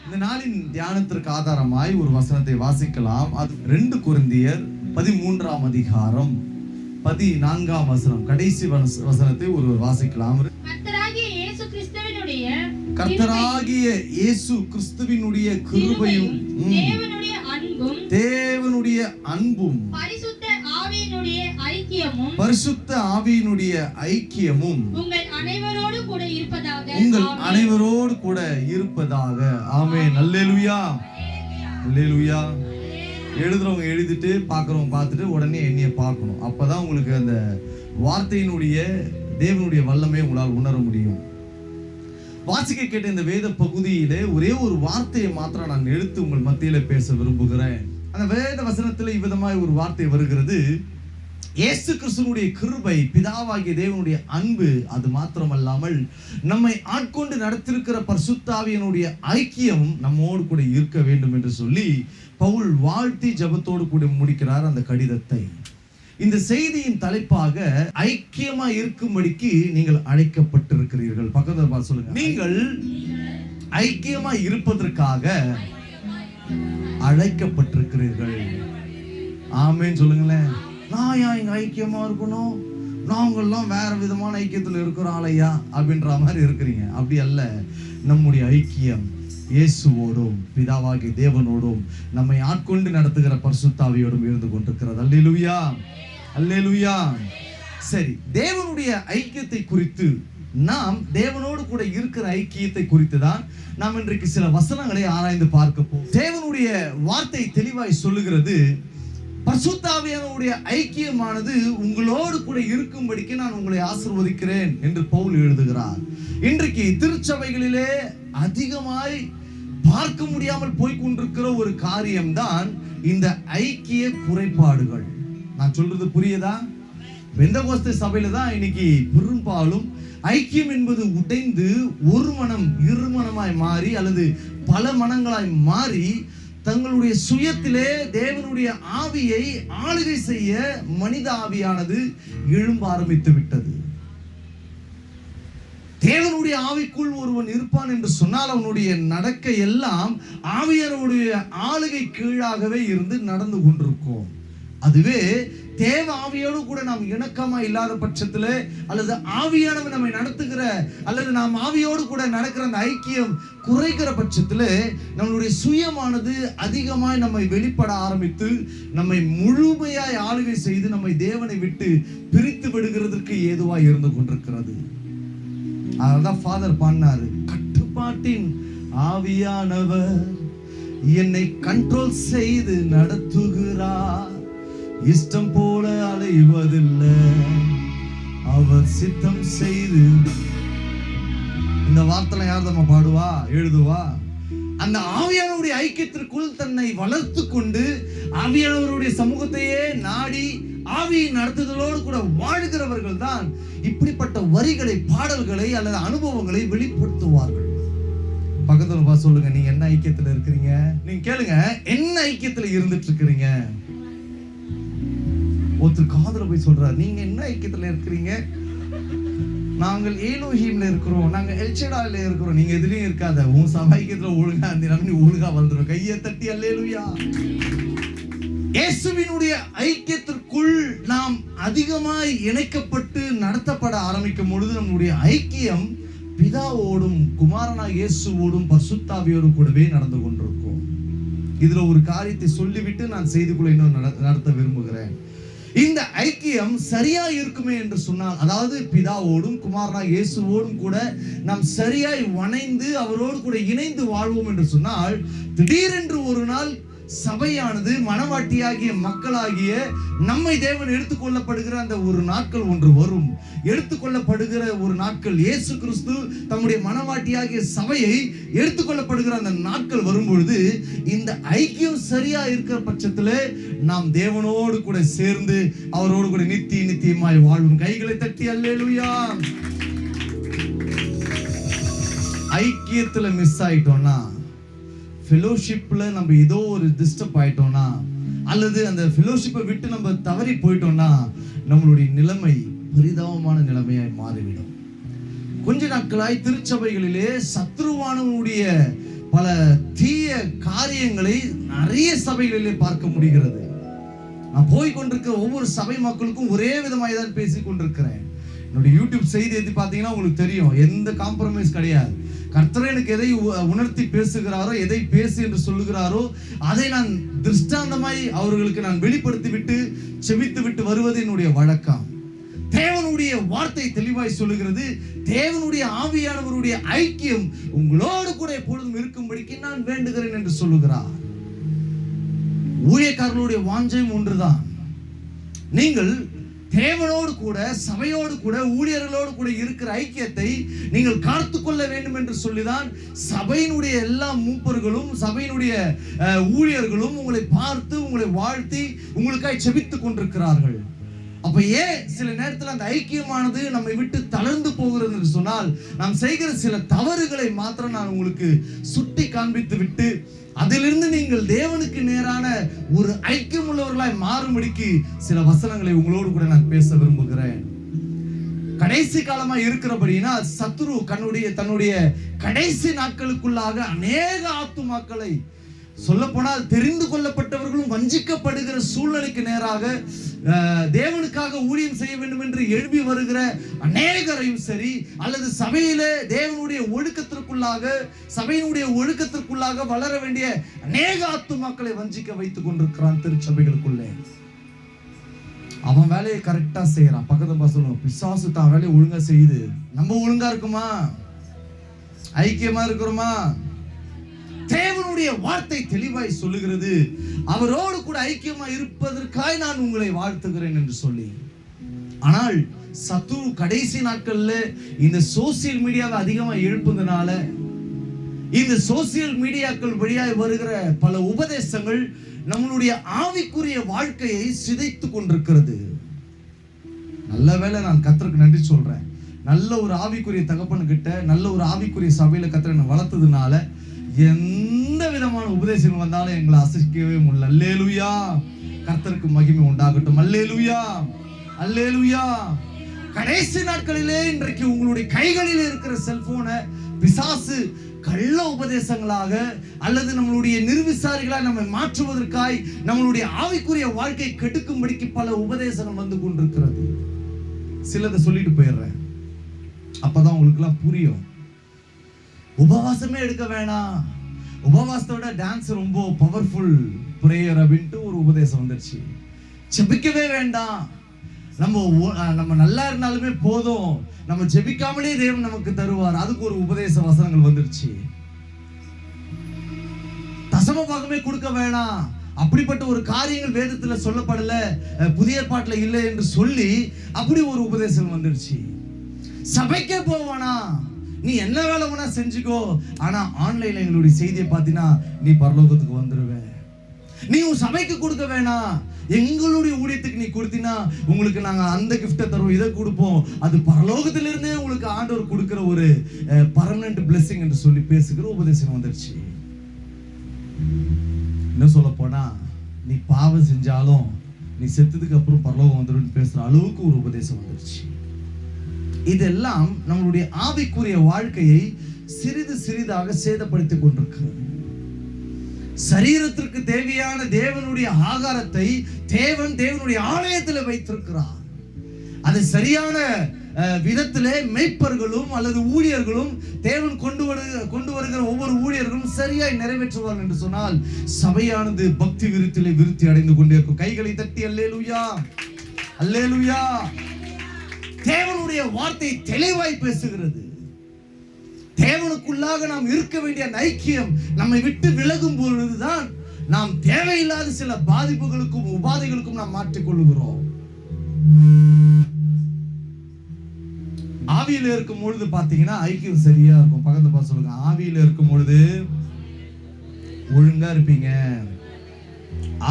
இந்த நாளின் தியானத்திற்கு ஆதாரமாய் ஒரு வசனத்தை வாசிக்கலாம். அது 2 கொரிந்தியர் 13ஆம் அதிகாரம் 14ஆம் வசனம், கடைசி வசனத்தை ஒருவர் வாசிக்கலாம். கர்த்தராகிய இயேசு கிறிஸ்துவினுடைய கிருபையும் தேவனுடைய அன்பும் பரிசுத்த ஆவியினுடைய ஐக்கியமும் உங்கள் அனைவரோடு கூட இருப்பதாக. ஆமென். அல்லேலூயா, அல்லேலூயா. எழுதுறவங்க எழுதிட்டு பார்க்குறவங்க பார்த்துட்டு உடனே என்னைய பார்க்கணும். அப்பதான் உங்களுக்கு அந்த வார்த்தையினுடைய தேவனுடைய வல்லமை உங்களால் உணர முடியும். வாசிக்க கேட்ட இந்த வேத பகுதியிலே ஒரே ஒரு வார்த்தையை மாத்திரம் நான் எடுத்து உங்கள் மத்தியில பேச விரும்புகிறேன். அந்த வேத வசனத்தில் இவ்விதமாய் ஒரு வார்த்தை வருகிறது. இயேசு கிறிஸ்துவினுடைய கிருபை, பிதாவாகிய தேவனுடைய அன்பு, அது மாத்திரமல்லாமல் நம்மை ஆட்கொண்டு நடத்திருக்கிற பரிசுத்த ஆவியினுடைய ஐக்கியம் நம்மோடு கூட இருக்க வேண்டும் என்று சொல்லி பவுல் வாழ்த்தி ஜெபத்தோடு கூட முடிக்கிறார் அந்த கடிதத்தை. இந்த செய்தியின் தலைப்பாக ஐக்கியமா இருக்கும்படிக்கு நீங்கள் அழைக்கப்பட்டிருக்கிறீர்கள். பக்கத்துல பார்த்து சொல்லுங்க, நீங்கள் ஐக்கியமா இருப்பதற்காக அழைக்கப்பட்டிருக்கிறீர்கள். ஆமென் சொல்லுங்களேன். நான் ஏன் இங்க ஐக்கியமா இருக்கணும், நாங்கெல்லாம் வேற விதமான ஐக்கியத்துல இருக்கிறோம் ஆளையா அப்படின்ற மாதிரி இருக்கிறீங்க. அப்படி அல்ல. நம்முடைய ஐக்கியம் இயேசுவோடும் பிதாவாகிய தேவனோடும் நம்மை ஆட்கொண்டு நடத்துகிற பரிசுத்த ஆவியோடும் இருந்து கொண்டிருக்கிறது. அல்லேலூயா, அல்லேலூயா. சரி, தேவனுடைய ஐக்கியத்தை குறித்து, நாம் தேவனோடு கூட இருக்கிற ஐக்கியத்தை குறித்து தான் நாம் இன்றைக்கு சில வசனங்களை ஆராய்ந்து பார்க்க போகிறோம். தேவனுடைய வார்த்தை தெளிவாய் சொல்லுகிறது, பரிசுத்த ஆவியானவருடைய ஐக்கியமானது உங்களோடு கூட இருக்கும்படிக்கு நான் உங்களை ஆசீர்வதிக்கிறேன் என்று பவுல் எழுதுகிறார். இன்றைக்கு திருச்சபைகளிலே அதிகமாய் பார்க்க முடியாமல் போய்கொண்டிருக்கிற ஒரு காரியம்தான் இந்த ஐக்கிய குறைபாடுகள். நான் சொல்றது புரியுதா? பெந்தகோஸ்தே சபையில தான் இன்னைக்கு பெரும்பாலும் ஐக்கியம் என்பது உடைந்து ஒரு மனம் இருமனமாய் மாறி அல்லது பல மனங்களாய் மாறி தங்களுடைய சுயத்திலே தேவனுடைய ஆவியை ஆளுகை செய்ய மனித ஆவியானது எழும்ப ஆரம்பித்து விட்டது. தேவனுடைய ஆவிக்குள் ஒருவன் இருப்பான் என்று சொன்னால் அவனுடைய நடக்கை எல்லாம் ஆவியானவருடைய ஆளுகை கீழாகவே இருந்து நடந்து கொண்டிருக்கும். அதுவே தேவ ஆவியோடு கூட நாம் இணக்கமா இல்லாத பட்சத்துல, அல்லது ஆவியானவர் நம்மை நடத்துகிற அல்லது நாம் ஆவியோடு கூட நடக்கிற அந்த ஐக்கியம் குறைகிற பட்சத்துல நம்மளுடைய சுயமானது அதிகமாய் நம்மை வெளிப்பட ஆரம்பித்து நம்மை முழுமையாய் ஆளுகை செய்து நம்மை தேவனை விட்டு பிரித்து விடுகிறதற்கு ஏதுவாய் இருந்து கொண்டிருக்கிறது. அதனால்தான் ஃபாதர் பாடினாரு, கட்டுப்பாட்டின் ஆவியானவர் என்னை கண்ட்ரோல் செய்து நடத்துகிறார், இஷ்டம் போல அலைவதில்லை, அவர் சித்தம் செய்து. இந்த வார்த்தை யார் நம்ம பாடுவா, எழுதுவா? அந்த ஆவியானவருடைய ஐக்கியத்திற்குள் தன்னை வளர்த்து கொண்டு ஆவியானவருடைய சமூகத்தையே நாடி ஆவியின் நடத்துதலோடு கூட வாழ்கிறவர்கள் தான் இப்படிப்பட்ட வரிகளை, பாடல்களை அல்லது அனுபவங்களை வெளிப்படுத்துவார்கள். பக்கத்துல பார்த்து சொல்லுங்க, நீங்க என்ன ஐக்கியத்துல இருக்கிறீங்க? நீங்க கேளுங்க, என்ன ஐக்கியத்துல இருந்துட்டு இருக்கிறீங்க? ஒருத்தர் காதுல போய் சொல்றாரு, நீங்க என்ன ஐக்கியத்துல இருக்கிறீங்க? நாங்கள் ஏலோஹீம்ல இருக்கிறோம், நாங்க எல்ஷடாயில இருக்கிறோம். நீங்க எதுலயும் இருக்காத, உன் சபைக்கியத்துல ஒழுங்கா இருந்தீங்கன்னா நீ ஒழுங்கா வந்துடும். கையை தட்டி அல்லேலூயா. இயேசுவினுடைய ஐக்கியத்திற்குள் நாம் அதிகமாய் இணைக்கப்பட்டு நடத்தப்பட ஆரம்பிக்கும் பொழுது நம்முடைய ஐக்கியம் பிதாவோடும் குமாரனாக இயேசுவோடும் பரிசுத்த ஆவியோடும் கூடவே நடந்து கொண்டிருக்கும். இதுல ஒரு காரியத்தை சொல்லிவிட்டு நான் செய்திக்குள்ள இன்னும் நடத்த விரும்புகிறேன். இந்த ஐக்கியம் சரியா இருக்குமே என்று சொன்னால், அதாவது பிதாவோடும் குமாரனாக இயேசுவோடும் கூட நாம் சரியாய் வணைந்து அவரோடு கூட இணைந்து வாழ்வோம் என்று சொன்னால், திடீரென்று ஒரு நாள் சபையானது மனவாட்டியாகிய மக்களாகிய நம்மை தேவன் எடுத்துக்கொள்ளப்படுகிற அந்த ஒரு நாட்கள் ஒன்று வரும். எடுத்துக்கொள்ளப்படுகிற ஒரு நாட்கள், இயேசு கிறிஸ்து தம்முடைய மனவாட்டியாகிய சபையை எடுத்துக்கொள்ளப்படுகிற அந்த நாட்கள் வரும்பொழுது இந்த ஐக்கியம் சரியா இருக்கிற பட்சத்தில் நாம் தேவனோடு கூட சேர்ந்து அவரோடு கூட நித்தியமாய் வாழ்வும். கைகளை தட்டி அல்லேலூயா. ஐக்கியத்துல மிஸ் ஆயிட்டோம்னா, ஃபெலோஷிப்ல நம்ம ஏதோ ஒரு டிஸ்டர்ப் ஆயிட்டோம்னா, அல்லது அந்த ஃபெலோஷிப்பை விட்டு நம்ம தவறி போயிட்டோம்னா நம்மளுடைய நிலைமை பரிதாபமான நிலைமையாய் மாறிவிடும். கொஞ்ச நாட்களாய் திருச்சபைகளிலே சத்ருவானவனுடைய பல தீய காரியங்களை நிறைய சபைகளிலே பார்க்க முடிகிறது. நான் போய் கொண்டிருக்கிற ஒவ்வொரு சபை மக்களுக்கும் ஒரே விதமாக தான் பேசி கொண்டிருக்கிறேன். என்னுடைய யூடியூப் செய்தி எடுத்து பார்த்தீங்கன்னா உங்களுக்கு தெரியும், எந்த காம்ப்ரமைஸ் கிடையாது. கர்த்தர் எனக்கு எதை உணர்த்தி பேசுகிறாரோ, எதை பேசு என்று சொல்லுகிறாரோ அதை நான் திருஷ்டாந்தமாய் அவர்களுக்கு நான் வெளிப்படுத்தி விட்டு செபித்து விட்டு வருவது என்னுடைய வழக்கம். தேவனுடைய வார்த்தை தெளிவாய் சொல்லுகிறது, தேவனுடைய ஆவியானவருடைய ஐக்கியம் உங்களோடு கூட எப்பொழுதும் இருக்கும்படிக்கு நான் வேண்டுகிறேன் என்று சொல்லுகிறார். ஊழியக்காரர்களுடைய வாஞ்சையும் ஒன்றுதான். நீங்கள் தேவனோடு கூட, சபையோடு கூட, ஊழியர்களோடு கூட இருக்கிற ஐக்கியத்தை நீங்கள் காத்து கொள்ள வேண்டும் என்று சொல்லிதான் சபையினுடைய எல்லா மூப்பர்களும் சபையினுடைய ஊழியர்களும் உங்களை பார்த்து உங்களை வாழ்த்தி உங்களுக்காய் செபித்துக் கொண்டிருக்கிறார்கள். அப்ப ஏன் சில நேரத்தில் அந்த ஐக்கியமானது நம்மை விட்டு தளர்ந்து போகிறது என்று சொன்னால், நாம் செய்கிற சில தவறுகளை மாத்திரம் நான் உங்களுக்கு சுட்டி காண்பித்து விட்டு அதிலிருந்து நீங்கள் தேவனுக்கு நேரான ஒரு ஐக்கியம் உள்ளவர்களாய் மாறும்படிக்கு சில வசனங்களை உங்களோடு கூட நான் பேச விரும்புகிறேன். கடைசி காலமா இருக்கிறபடினா சத்துரு தன்னுடைய கடைசி நாட்களுக்குள்ளாக அநேக ஆத்துமாக்களை, சொல்ல போனால் தெரிந்து கொள்ளப்பட்டவர்களும் வஞ்சிக்கப்படுகிற சூழ்நிலைக்கு நேராக தேவனுக்காக ஊழியம் செய்ய வேண்டும் என்று எழுப்பி வருகிற அநேகரையும் சரி, அல்லது சபையிலே தேவனுடைய ஒழுக்கத்திற்குள்ளாக வளர வேண்டிய அநேக ஆத்துமாக்களை வஞ்சிக்க வைத்துக் கொண்டிருக்கிறான் திருச்சபைகளுக்குள்ளே. அவன் வேலையை கரெக்டா செய்யறான். பக்கத்துல சொல்லுவோம், பிசாசு தான் வேலையை ஒழுங்கா செய்யுது. நம்ம ஒழுங்கா இருக்குமா? ஐக்கியமா இருக்கிறோமா? தேவனுடைய வார்த்தை தெளிவாய் சொல்லுகிறது, அவரோடு கூட ஐக்கியமா இருப்பதற்காக நான் உங்களை வாழ்த்துகிறேன் என்று சொல்லி. ஆனால் சத்துரு கடைசி நாட்கள்ல இந்த சோசியல் மீடியாவை அதிகமா எழுப்புறதுனால, இந்த சோசியல் மீடியாக்கள் வழியாக வருகிற பல உபதேசங்கள் நம்மளுடைய ஆவிக்குரிய வாழ்க்கையை சிதைத்து கொண்டிருக்கிறது. நல்ல வேளை நான் கர்த்தருக்கு நன்றி சொல்றேன். நல்ல ஒரு ஆவிக்குரிய தகப்பன்கிட்ட, நல்ல ஒரு ஆவிக்குரிய சபையில கர்த்தரை வளர்த்ததுனால எந்த விதமான உபதேசங்கள் வந்தாலும் எங்களை அசைக்கவே முடியல. அல்லேலூயா, கர்த்தருக்கு மகிமை உண்டாகட்டும். அல்லேலூயா, அல்லேலூயா. கடைசி நாட்களிலே இன்றைக்கு உங்களுடைய கைகளில் இருக்கிற செல்போனை பிசாசு கள்ள உபதேசங்களாக அல்லது நம்மளுடைய நிர்விசாரிகளாக நம்மை மாற்றுவதற்காய் நம்மளுடைய ஆவிக்குரிய வாழ்க்கை கெடுக்கும்படிக்கு பல உபதேசங்கள் வந்து கொண்டிருக்கிறது. சிலதை சொல்லிட்டு போயிடுறேன், அப்பதான் உங்களுக்கு எல்லாம் புரியும். உபவாசமே எடுக்க வேணாம், உபவாசத்தோட டான்ஸ் ரொம்ப பவர்ஃபுல் பிரேயர் அப்படின்ட்டு ஒரு உபதேசம் வந்துருச்சு. ஜெபிக்கவே வேண்டாம், நம்ம நல்லா இருந்தாலுமே போதும், நம்ம ஜெபிக்காமலே தேவன் நமக்கு தருவார், அதுக்கு ஒரு உபதேச வசனங்கள் வந்துருச்சு. தசம பாகமே கொடுக்க வேணாம், அப்படிப்பட்ட ஒரு காரியங்கள் வேதத்துல சொல்லப்படல, புதிய ஏற்பாட்டுல இல்லை என்று சொல்லி அப்படி ஒரு உபதேசம் வந்துருச்சு. சபைக்கே போவானா, நீ என்ன வேலை வேணா செஞ்சுக்கோ, ஆனா ஆன்லைன்ல எங்களுடைய செய்தியை பார்த்தீங்கன்னா நீ பரலோகத்துக்கு வந்துருவ. நீ உன் சபைக்கு கொடுக்க வேணாம், எங்களுடைய ஊழியத்துக்கு நீ கொடுத்தீங்கன்னா உங்களுக்கு நாங்க அந்த கிஃப்டை தருவோம், இதை கொடுப்போம், அது பரலோகத்திலிருந்தே உங்களுக்கு ஆண்டவர் கொடுக்கிற ஒரு பர்மனன்ட் பிளெஸிங் என்று சொல்லி பேசுகிற உபதேசம் வந்துருச்சு. என்ன சொல்ல போனா, நீ பாவம் செஞ்சாலும் நீ செத்ததுக்கு அப்புறம் பரலோகம் வந்துடும் பேசுற அளவுக்கு ஒரு உபதேசம் வந்துருச்சு. இதெல்லாம் நம்மளுடைய ஆவிக்குரிய வாழ்க்கையை சிறிது சிறிதாக சேதப்படுத்திக் கொண்டிருக்கிறது. சரீரத்திற்கு தேவையான தேவனுடைய ஆகாரத்தை தேவனுடைய ஆலயத்தில் வைத்திருக்கிறார். அது சரியான விதத்திலே மெய்ப்பர்களும் அல்லது ஊழியர்களும் தேவன் கொண்டு வருகிற ஒவ்வொரு ஊழியர்களும் சரியாய் நிறைவேற்றுவார்கள் என்று சொன்னால் சபையானது பக்தி விருத்திலே விருத்தி அடைந்து கொண்டே இருக்கும். கைகளை தட்டி அல்லேலூயா, அல்லேலூயா. தேவனுடைய வார்த்தை தெளிவாய் பேசுகிறது. தேவனுக்குள்ளாக நாம் இருக்க வேண்டிய அந்த ஐக்கியம் நம்மை விட்டு விலகும் பொழுதுதான் நாம் தேவையில்லாத சில பாதிப்புகளுக்கும் உபாதைகளுக்கும் நாம் மாற்றிக்கொள்கிறோம். ஆவியில இருக்கும் பொழுது பாத்தீங்கன்னா ஐக்கியம் சரியா இருக்கும். பக்கத்துல பார்த்து சொல்லுங்க, ஆவியில இருக்கும் பொழுது ஒழுங்கா இருப்பீங்க.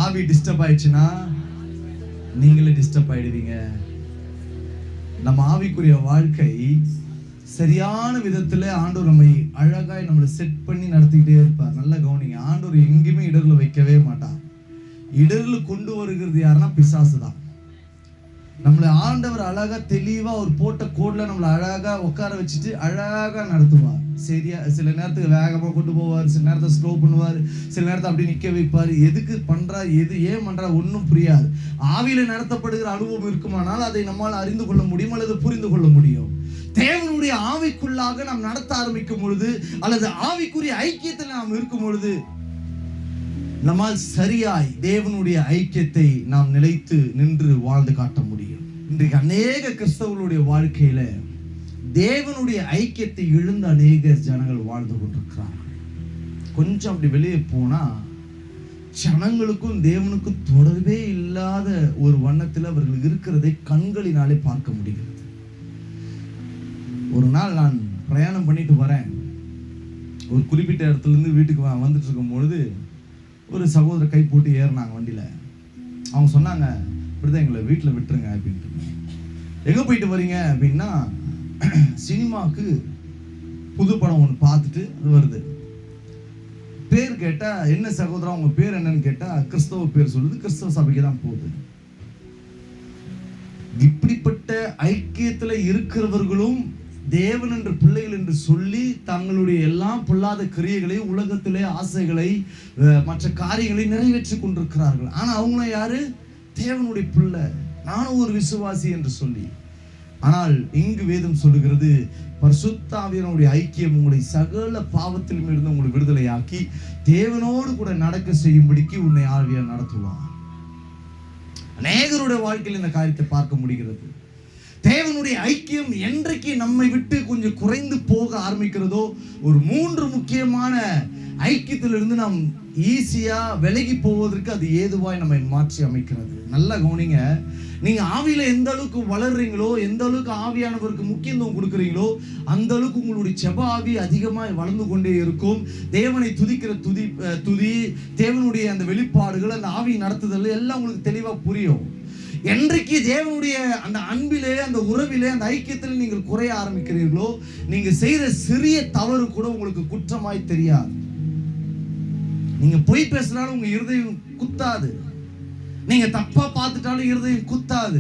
ஆவி டிஸ்டர்ப் ஆயிடுச்சுன்னா நீங்களே டிஸ்டர்ப் ஆயிடுவீங்க. நம்ம ஆவிக்குரிய வாழ்க்கை சரியான விதத்துல ஆண்டவர் நம்மை அழகாய் நம்மளை செட் பண்ணி நடத்திக்கிட்டே இருப்பார். நல்ல கவனிங்க, ஆண்டவர் எங்கேயுமே இடர்ல வைக்கவே மாட்டார். இடர்ல கொண்டு வருகிறது யாருன்னா பிசாசு தான். நம்மளை ஆண்டவர் அழகா தெளிவா ஒரு போட்ட கோட்ல நம்மளை அழகா உட்கார வச்சுட்டு அழகா நடத்துவார். சரியா? சில நேரத்துக்கு வேகமா கொண்டு போவார், சில நேரத்தை ஸ்லோ பண்ணுவார், சில நேரத்தை அப்படி நிக்க வைப்பார். எதுக்கு பண்றா, ஏன் பண்றா ஒன்றும் புரியாது. ஆவியில நடத்தப்படுகிற அனுபவம் இருக்குமானால் அதை நம்மால் அறிந்து கொள்ள முடியும் அல்லது புரிந்து கொள்ள முடியும். தேவனுடைய ஆவிக்குள்ளாக நாம் நடத்த ஆரம்பிக்கும் பொழுது அல்லது ஆவிக்குரிய ஐக்கியத்தில் நாம் இருக்கும் பொழுது நம்மால் சரியாய் தேவனுடைய ஐக்கியத்தை நாம் நிலைத்து நின்று வாழ்ந்து காட்ட முடியும். இன்றைக்கு அநேக கிறிஸ்தவர்களுடைய வாழ்க்கையில தேவனுடைய ஐக்கியத்தை இழந்த அநேக ஜனங்கள் வாழ்ந்து கொண்டிருக்கிறார்கள். கொஞ்சம் அப்படி வெளியே போனா ஜனங்களுக்கும் தேவனுக்கும் தொடர்பே இல்லாத ஒரு வண்ணத்தில் அவர்கள் இருக்கிறதை கண்களினாலே பார்க்க முடிகிறது. ஒரு நாள் நான் பிரயாணம் பண்ணிட்டு வரேன். ஒரு குறிப்பிட்ட இடத்துல இருந்து வீட்டுக்கு வந்துட்டு இருக்கும் பொழுது ஒரு சகோதரர் கை போட்டு ஏறினாங்க வண்டியில. அவங்க சொன்னாங்க, இப்படிதான் எங்களை வீட்டில் விட்டுருங்க அப்படின்ட்டு. எங்க போயிட்டு வரீங்க அப்படின்னா, சினிமாவுக்கு புது படம் ஒன்று பார்த்துட்டு அது வருது. பேர் கேட்டா, என்ன சகோதரா உங்க பேர் என்னன்னு கேட்டா, கிறிஸ்தவ பேர் சொல்லுது, கிறிஸ்தவ சபைக்கு தான் போகுது. இப்படிப்பட்ட ஐக்கியத்துல இருக்கிறவர்களும் தேவன் என்ற பிள்ளைகள் என்று சொல்லி தங்களுடைய எல்லாம் பொல்லாத கிரியைகளை, உலகத்திலே ஆசைகளை, மற்ற காரியங்களை நிறைவேற்றி கொண்டிருக்கிறார்கள். ஆனா அவங்களும் யாரு? தேவனுடைய பிள்ளை, நானும் ஒரு விசுவாசி என்று சொல்லி. ஆனால் இங்கு வேதம் சொல்லுகிறது, பரிசுத்த ஆவியானவருடைய ஐக்கியம் உங்களை சகல பாவத்திலும் இருந்து உங்களை விடுதலையாக்கி தேவனோடு கூட நடக்க செய்யும்படிக்கு உன்னை ஆவியார் நடத்துவார். அநேகருடைய வாழ்க்கையில் இந்த காரியத்தை பார்க்க முடிகிறது. தேவனுடைய ஐக்கியம் என்றைக்கு நம்மை விட்டு கொஞ்சம் குறைந்து போக ஆரம்பிக்கிறதோ, ஒரு 3 முக்கியமான ஐக்கியத்திலிருந்து நாம் ஈஸியா விலகி போவதற்கு அது ஏதுவாய் நம்மை மாற்றி அமைக்கிறது. நல்லா கவனிங்க. நீங்க ஆவியில எந்த அளவுக்கு வளர்றீங்களோ, எந்த அளவுக்கு ஆவியானவருக்கு முக்கியத்துவம் கொடுக்குறீங்களோ, அந்த அளவுக்கு உங்களுடைய செப ஆவி அதிகமாய் வளர்ந்து கொண்டே இருக்கும். தேவனை துதிக்கிற துதி, தேவனுடைய அந்த வெளிப்பாடுகள், அந்த ஆவி நடத்துதல் எல்லாம் உங்களுக்கு தெளிவா புரியும். என்றைக்கு தேவனுடைய அந்த அன்பிலே, அந்த உறவிலே, அந்த ஐக்கியத்தில் நீங்கள் குறைய ஆரம்பிக்கிறீர்களோ, நீங்க செய்யற சிறிய தவறு கூட உங்களுக்கு குற்றமாய் தெரியாது. நீங்க பொய் பேசினாலும் உங்க இருதயம் குத்தாது. நீங்க தப்பா பார்த்துட்டாலும் இருதயம் குத்தாது.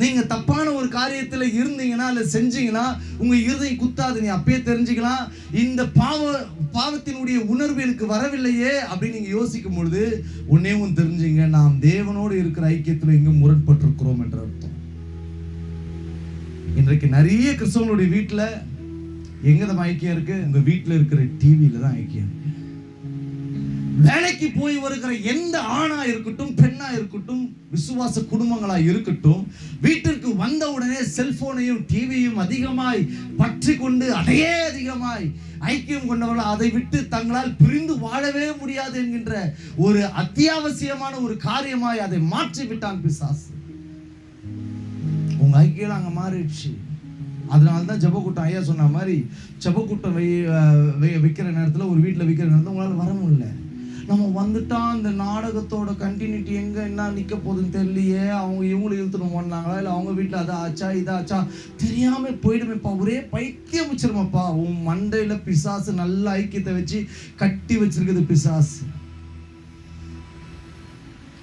நீங்க தப்பான ஒரு காரியத்துல இருந்தீங்கன்னா அல்ல செஞ்சீங்கன்னா உங்க இருதயம் குத்தாது. நீ அப்பயே தெரிஞ்சுக்கலாம், இந்த பாவத்தினுடைய உணர்வு எனக்கு வரவில்லையே அப்படின்னு நீங்க யோசிக்கும் பொழுது ஒன்னே ஒன்று தெரிஞ்சுங்க, நாம் தேவனோடு இருக்கிற ஐக்கியத்துல எங்க முரண்பட்டிருக்கிறோம் என்ற அர்த்தம். இன்றைக்கு நிறைய கிறிஸ்தவங்களுடைய வீட்டுல எங்கதான் ஐக்கியம் இருக்கு? உங்க வீட்டுல இருக்கிற டிவியில தான் ஐக்கியம். வேலைக்கு போய் வருகிற எந்த ஆணா இருக்கட்டும், பெண்ணா இருக்கட்டும், விசுவாச குடும்பங்களா இருக்கட்டும், வீட்டிற்கு வந்த உடனே செல்போனையும் டிவியும் அதிகமாய் பற்றி கொண்டு அதையே அதிகமாய் ஐக்கியம் கொண்டவர்கள் அதை விட்டு தங்களால் பிரிந்து வாழவே முடியாது என்கின்ற ஒரு அத்தியாவசியமான ஒரு காரியமாய் அதை மாற்றி விட்டான் பிசாசு. உங்க ஐக்கியம் அங்க மாறிடுச்சு. அதனால்தான் ஜெபக்கூட்டம், ஐயா சொன்ன மாதிரி ஜெபக்கூட்டம் வைக்கிற நேரத்தில், ஒரு வீட்டில் வைக்கிற நேரத்தில் உங்களால் வர முடியல. நம்ம வந்துட்டா அந்த நாடகத்தோட கண்டினியூட்டி எங்க என்ன நிக்க போகுதுன்னு தெரியலையே, அவங்க இவங்களும் இழுத்துட்டு போனாங்களா, இல்லை அவங்க வீட்டில் அதை ஆச்சா இதாச்சா தெரியாம போயிடுமேப்பா, ஒரே பைத்தியம் வச்சிருமாப்பா. உன் மண்டையில பிசாசு நல்ல ஐக்கியத்தை வச்சு கட்டி வச்சிருக்குது பிசாசு.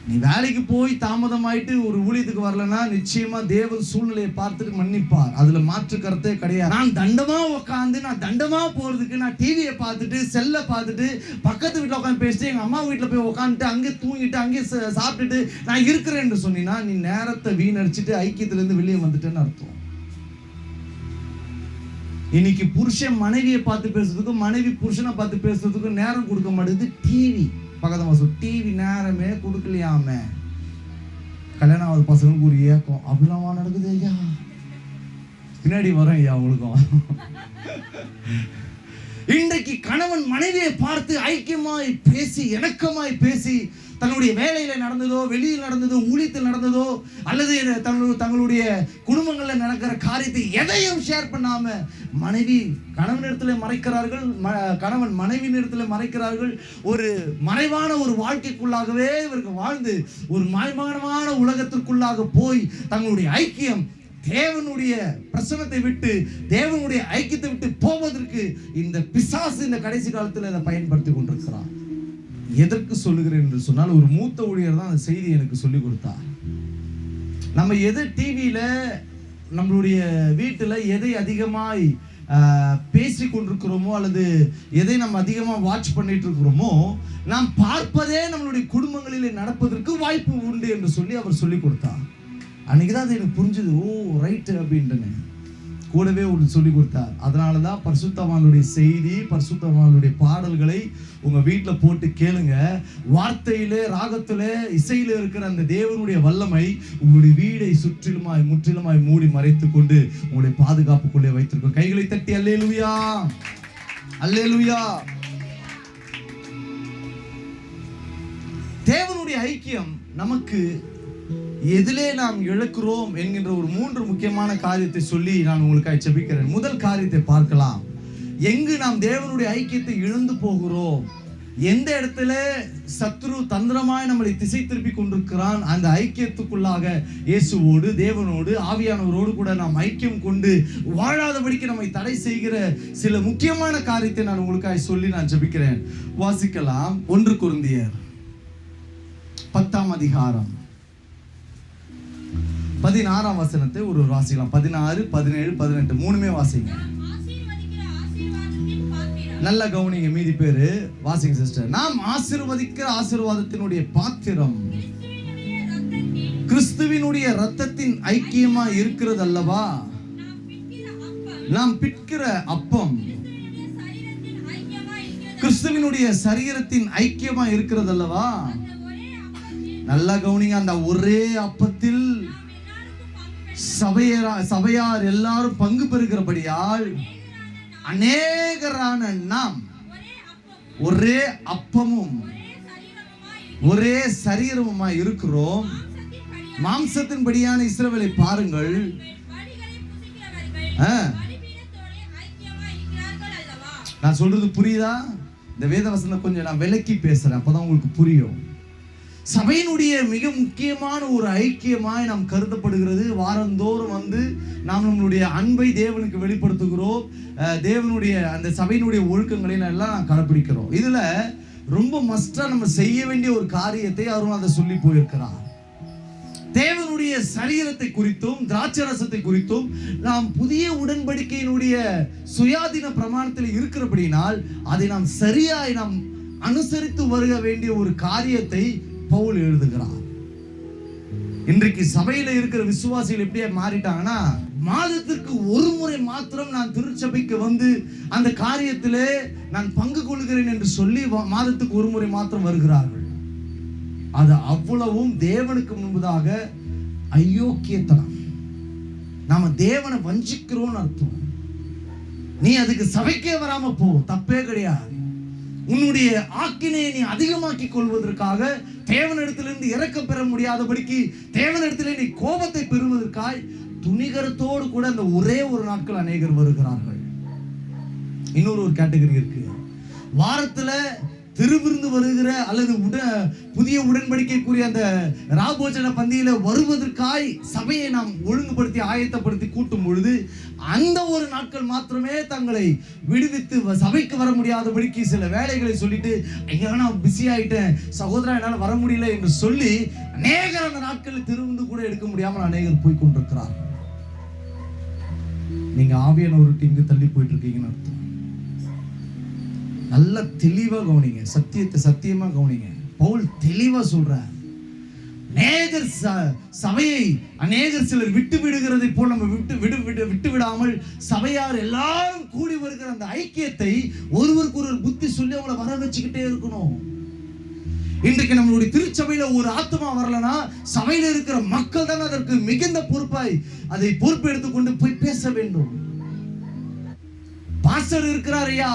நீ வேலைக்கு போய் தாமதமாயிட்டு ஒரு ஊழியத்துக்கு வரலன்னா நிச்சயமா தேவன் சூழ்நிலையை பார்த்துட்டு மன்னிப்பார். அதுல மாற்று கருத்தே கிடையாது. நான் தண்டமா உட்காந்து, நான் தண்டமா போறதுக்கு நான் டிவியை பார்த்துட்டு, செல்ல பார்த்துட்டு, பக்கத்து வீட்டில் உட்காந்து பேசிட்டு, எங்க அம்மா வீட்டில் போய் உட்காந்துட்டு, அங்கே தூங்கிட்டு, அங்கே சாப்பிட்டுட்டு நான் இருக்கிறேன் என்று சொன்னீங்கன்னா நீ நேரத்தை வீணடிச்சுட்டு ஐக்கியத்துல இருந்து வெளியே வந்துட்டேன்னு அர்த்தம். இன்னைக்கு புருஷன் மனைவியை பார்த்து பேசுறதுக்கும், மனைவி புருஷனை பார்த்து பேசுறதுக்கும் நேரம் கொடுக்க மாட்டேங்குது. டிவி பக்கத்து மாசம் டிவி நேரமே கொடுக்கலையாம. கல்யாணம் ஆகுது பசங்களுக்கு ஒரு ஏக்கம், அப்படிலாம் நடக்குது ஐயா. பின்னாடி வரும் ஐயா அவங்களுக்கும். இன்றைக்கு கணவன் மனைவியை பார்த்து ஐக்கியமாய் பேசி, இணக்கமாய் பேசி, தன்னுடைய வேலையில நடந்ததோ, வெளியில் நடந்ததோ, ஊழியத்தில் நடந்ததோ, அல்லது தங்களுடைய குடும்பங்களில் நடக்கிற காரியத்தை எதையும் ஷேர் பண்ணாம மனைவி கணவனிடத்தில் மறைக்கிறார்கள், கணவன் மனைவியிடத்தில் மறைக்கிறார்கள். ஒரு மறைவான ஒரு வாழ்க்கைக்குள்ளாகவே இவர்கள் வாழ்ந்து ஒரு மறைவான உலகத்திற்குள்ளாக போய் தங்களுடைய ஐக்கியம் தேவனுடைய பிரசன்னத்தை விட்டு, தேவனுடைய ஐக்கியத்தை விட்டு போவதற்கு இந்த பிசாசு இந்த கடைசி காலத்தில் அதை பயன்படுத்தி கொண்டிருக்கிறார். எதற்கு சொல்லுகிறேன் என்று சொன்னால், ஒரு மூத்த ஊழியர் தான் அந்த செய்தி எனக்கு சொல்லிக் கொடுத்தார். நம்ம எது டிவியில நம்மளுடைய வீட்டில் எதை அதிகமாய் பேசி கொண்டிருக்கிறோமோ அல்லது எதை நம்ம அதிகமாக வாட்ச் பண்ணிட்டு இருக்கிறோமோ நாம் பார்ப்பதே நம்மளுடைய குடும்பங்களிலே நடப்பதற்கு வாய்ப்பு உண்டு என்று சொல்லி அவர் சொல்லி கொடுத்தார். அன்னைக்கு தான் அது எனக்கு புரிஞ்சுது. ஓ ரைட்டு அப்படின்ட்டுன்னு கூடவே ஒன்று சொல்லி கொடுத்தார். அதனால தான் பரிசுத்தவானுடைய செய்தி, பரிசுத்தவானுடைய பாடல்களை உங்கள் வீட்டில் போட்டு கேளுங்க. வார்த்தையிலே, ராகத்திலே, இசையில் இருக்கிற அந்த தேவனுடைய வல்லமை உங்களுடைய வீடை முற்றிலுமாய் மூடி மறைத்து கொண்டு உங்களுடைய பாதுகாப்புக்குள்ளே வைத்திருக்கும். கைகளை தட்டி அல்லேலூயா, அல்லேலூயா. தேவனுடைய ஐக்கியம் நமக்கு எதிலே நாம் இழக்கிறோம் என்கின்ற ஒரு 3 முக்கியமான காரியத்தை சொல்லி நான் உங்களுக்காக ஜெபிக்கிறேன். முதல் காரியத்தை பார்க்கலாம். எங்கு நாம் தேவனுடைய ஐக்கியத்தை இழந்து போகிறோம், எந்த இடத்துல சத்ரு தந்திரமாய் நம்மளை திசை திருப்பி கொண்டிருக்கிறான், அந்த ஐக்கியத்துக்குள்ளாக இயேசுவோடு, தேவனோடு, ஆவியானவரோடு கூட நாம் ஐக்கியம் கொண்டு வாழாதபடிக்கு நம்மை தடை செய்கிற சில முக்கியமான காரியத்தை நான் உங்களுக்காக சொல்லி நான் ஜெபிக்கிறேன். வாசிக்கலாம். 1 கொரிந்தியர் 10ஆம் அதிகாரம் 16ஆம் வசனத்தை ஒரு வாசிக்கலாம். 16, 17, 18 மூணுமே வாசிங்க. நல்ல கவனிங்க. மீதி பேரு வாசிங்க சிஸ்டர். நாம் ஆசீர்வதிக்கிற ஆசீர்வாதத்தினுடைய பாத்திரம் கிறிஸ்துவினுடைய இரத்தத்தின் ஐக்கியமா இருக்கிறது அல்லவா? நாம் பிட்கிற அப்பம் கிறிஸ்துவினுடைய சரீரத்தின் ஐக்கியமா இருக்கிறது அல்லவா? நல்லா கவனிங்க. அந்த ஒரே அப்பத்தில் சபையார் எல்லாரும் பங்கு பெறுகிறபடியால் அநேகரான நாம் ஒரே அப்பமும் ஒரே சரீரமுமாய் இருக்கிறோம். மாம்சத்தின்படியான இஸ்ரவேலை பாருங்கள். நான் சொல்றது புரியுதா? இந்த வேத வசனம் கொஞ்சம் நான் விளக்கி பேசுறேன், அப்பதான் உங்களுக்கு புரியும். சபையினுடைய மிக முக்கியமான ஒரு ஐக்கியமாய் நாம் கருதப்படுகிறது. வாரந்தோறும் வந்து நாம் நம்மளுடைய அன்பை தேவனுக்கு வெளிப்படுத்துகிறோம். தேவனுடைய அந்த சபையினுடைய ஒழுக்கங்களை எல்லாம் நாம் கடைப்பிடிக்கிறோம். இதுல ரொம்ப மஸ்டா நம்ம செய்ய வேண்டிய ஒரு காரியத்தை அவரும் அதை சொல்லி போயிருக்கிறார். தேவனுடைய சரீரத்தை குறித்தும் திராட்சரசத்தை குறித்தும் நாம் புதிய உடன்படிக்கையினுடைய சுயாதீன பிரமாணத்தில் இருக்கிறபடினால் அதை நாம் சரியாய் நாம் அனுசரித்து வருக வேண்டிய ஒரு காரியத்தை பவுல் எழுதுகிறார். இன்றைக்கு சபையில இருக்கிற விசுவாசிகள் எப்படியே மாறிட்டாங்கன்னா, மாதத்திற்கு ஒரு முறை மாத்திரம் நான் திருச்சபைக்கு வந்து அந்த காரியத்திலே நான் பங்கு கொள்கிறேன் என்று சொல்லி மாதத்துக்கு ஒரு முறை மாத்திரம் வருகிறார்கள். அது அவ்வளவும் தேவனுக்கு முன்பதாக அயோக்கியத்தனம். நாம தேவனை வஞ்சிக்கிறோம்னு அர்த்தம். நீ அதுக்கு சபைக்கே வராம போ, தப்பே கிடையாது. உன்னுடைய ஆக்கினையை நீ அதிகமாக்கி கொள்வதற்காக, தேவனிடத்திலிருந்து இரக்கம் பெற முடியாதபடிக்கு தேவனிடத்திலே நீ கோபத்தை பெறுவதற்காய் துணிகரத்தோடு கூட அந்த ஒரே ஒரு நாட்கள் அநேகர் வருகிறார்கள். இன்னொரு ஒரு கேட்டகரி இருக்கு. வாரத்துல திருவிருந்து வருகிற அல்லது புதிய உடன்படிக்கைக்குரிய அந்த ராபோஜன பந்தியில வருவதற்காய் சபையை நாம் ஒழுங்குபடுத்தி ஆயத்தப்படுத்தி கூட்டும் பொழுது அந்த ஒரு நாட்கள் மாத்திரமே தங்களை விடுவித்து சபைக்கு வர முடியாதபடிக்கு சில வேலைகளை சொல்லிட்டு, ஐயா நான் பிஸி ஆயிட்டேன் சகோதரா என்னால் வர முடியல என்று சொல்லி அநேகர் அந்த நாட்களில் திருவிருந்து கூட எடுக்க முடியாமல் அநேகர் போய் கொண்டிருக்கிறார்கள். நீங்க ஆவியானவருக்கு இங்கு தள்ளி போயிட்டு இருக்கீங்கன்னு அர்த்தம். நல்ல தெளிவா கவனிங்க, சத்தியத்தை சத்தியமா கவனிங்க. பவுல் தெளிவா சொல்றார், அநேகர் சபையை அநேகர் சிலர் விட்டு விடுகிறதை போல் நம்ம விட்டு விடாமல் சபையார் எல்லாரும் கூடி வருகிற அந்த ஐக்கியத்தை ஒருவருக்கு ஒரு புத்தி சொல்லி அவங்களை வர வச்சுக்கிட்டே இருக்கணும். இன்றைக்கு நம்மளுடைய திருச்சபையில ஒரு ஆத்மா வரலனா சபையில இருக்கிற மக்கள் தான் அதற்கு மிகுந்த பொறுப்பாய் அதை பொறுப்பு எடுத்துக்கொண்டு போய் பேச வேண்டும். பாஸ்டர் இருக்கிறார் ஐயா,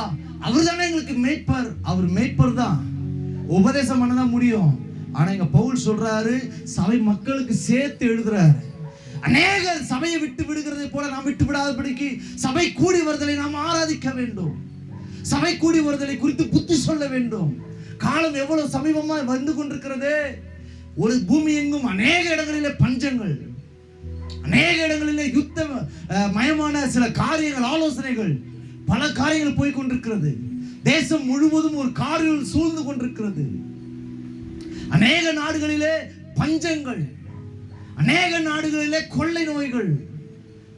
அவர் தானே எங்களுக்கு மேய்ப்பர். அவர் மேய்ப்பர் தான், உபதேசம் பண்ணதான் முடியும். ஆனா இங்க பவுல் சொல்றாரு, சபை மக்களுக்கு சேர்த்து எழுதுறாரு, அநேகர் சபையை விட்டு விடுகிறதை போல நாம் விட்டு விடாதபடிக்கு சபை கூடி வருதலை நாம் ஆராதிக்க வேண்டும். சபை கூடி வருதலை குறித்து புத்தி சொல்ல வேண்டும். காலம் எவ்வளவு சமீபமா வந்து கொண்டிருக்கிறது. ஒரு பூமி எங்கும் அநேக இடங்களிலே பஞ்சங்கள், அநேக இடங்களிலே யுத்த மயமான சில காரியங்கள், ஆலோசனைகள், பல காரியங்கள் போய் கொண்டிருக்கிறது. தேசம் முழுவதும் ஒரு காரியம் சூழ்ந்து கொண்டிருக்கிறது. அநேக நாடுகளிலே பஞ்சங்கள், அநேக நாடுகளிலே கொள்ளை நோய்கள்.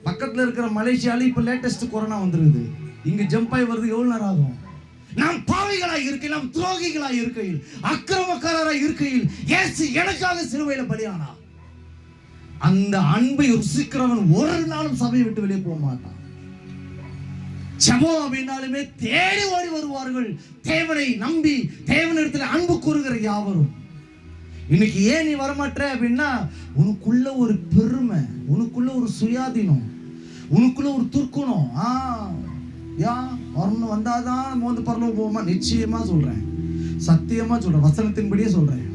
பக்கத்துல இருக்கிற மலேசியால இப்ப லேட்டஸ்ட் கொரோனா வந்துருக்குது. இங்க ஜம்ப் ஆகி வருது எவ்வளவு நேரம் ஆகும்? நாம் பாவிகளாய் இருக்கையில், நாம் துரோகிகளாய் இருக்கையில், அக்கிரமக்காரராய் இருக்கையில் இயேசு எனக்காக சிலுவையில பலியானார். அந்த அன்பை ருசிக்கிறவன் ஒரு நாளும் சபையை விட்டு வெளியே போக மாட்டான். ஜெபம் அப்படின்னாலுமே தேடி ஓடி வருவார்கள். தேவனை நம்பி தேவனிடத்தில் அன்பு கூறுகிற யாவரும். இன்னைக்கு ஏன் நீ வரமாட்ட அப்படின்னா, உனக்குள்ள ஒரு பெருமை, உனக்குள்ள ஒரு சுயாதீனம், உனக்குள்ள ஒரு துர்க்குணம். வரணும், வந்தாதான் நம்ம வந்து பரலோகம் போவோமா? நிச்சயமா சொல்றேன், சத்தியமா சொல்றேன், வசனத்தின்படியே சொல்றேன்.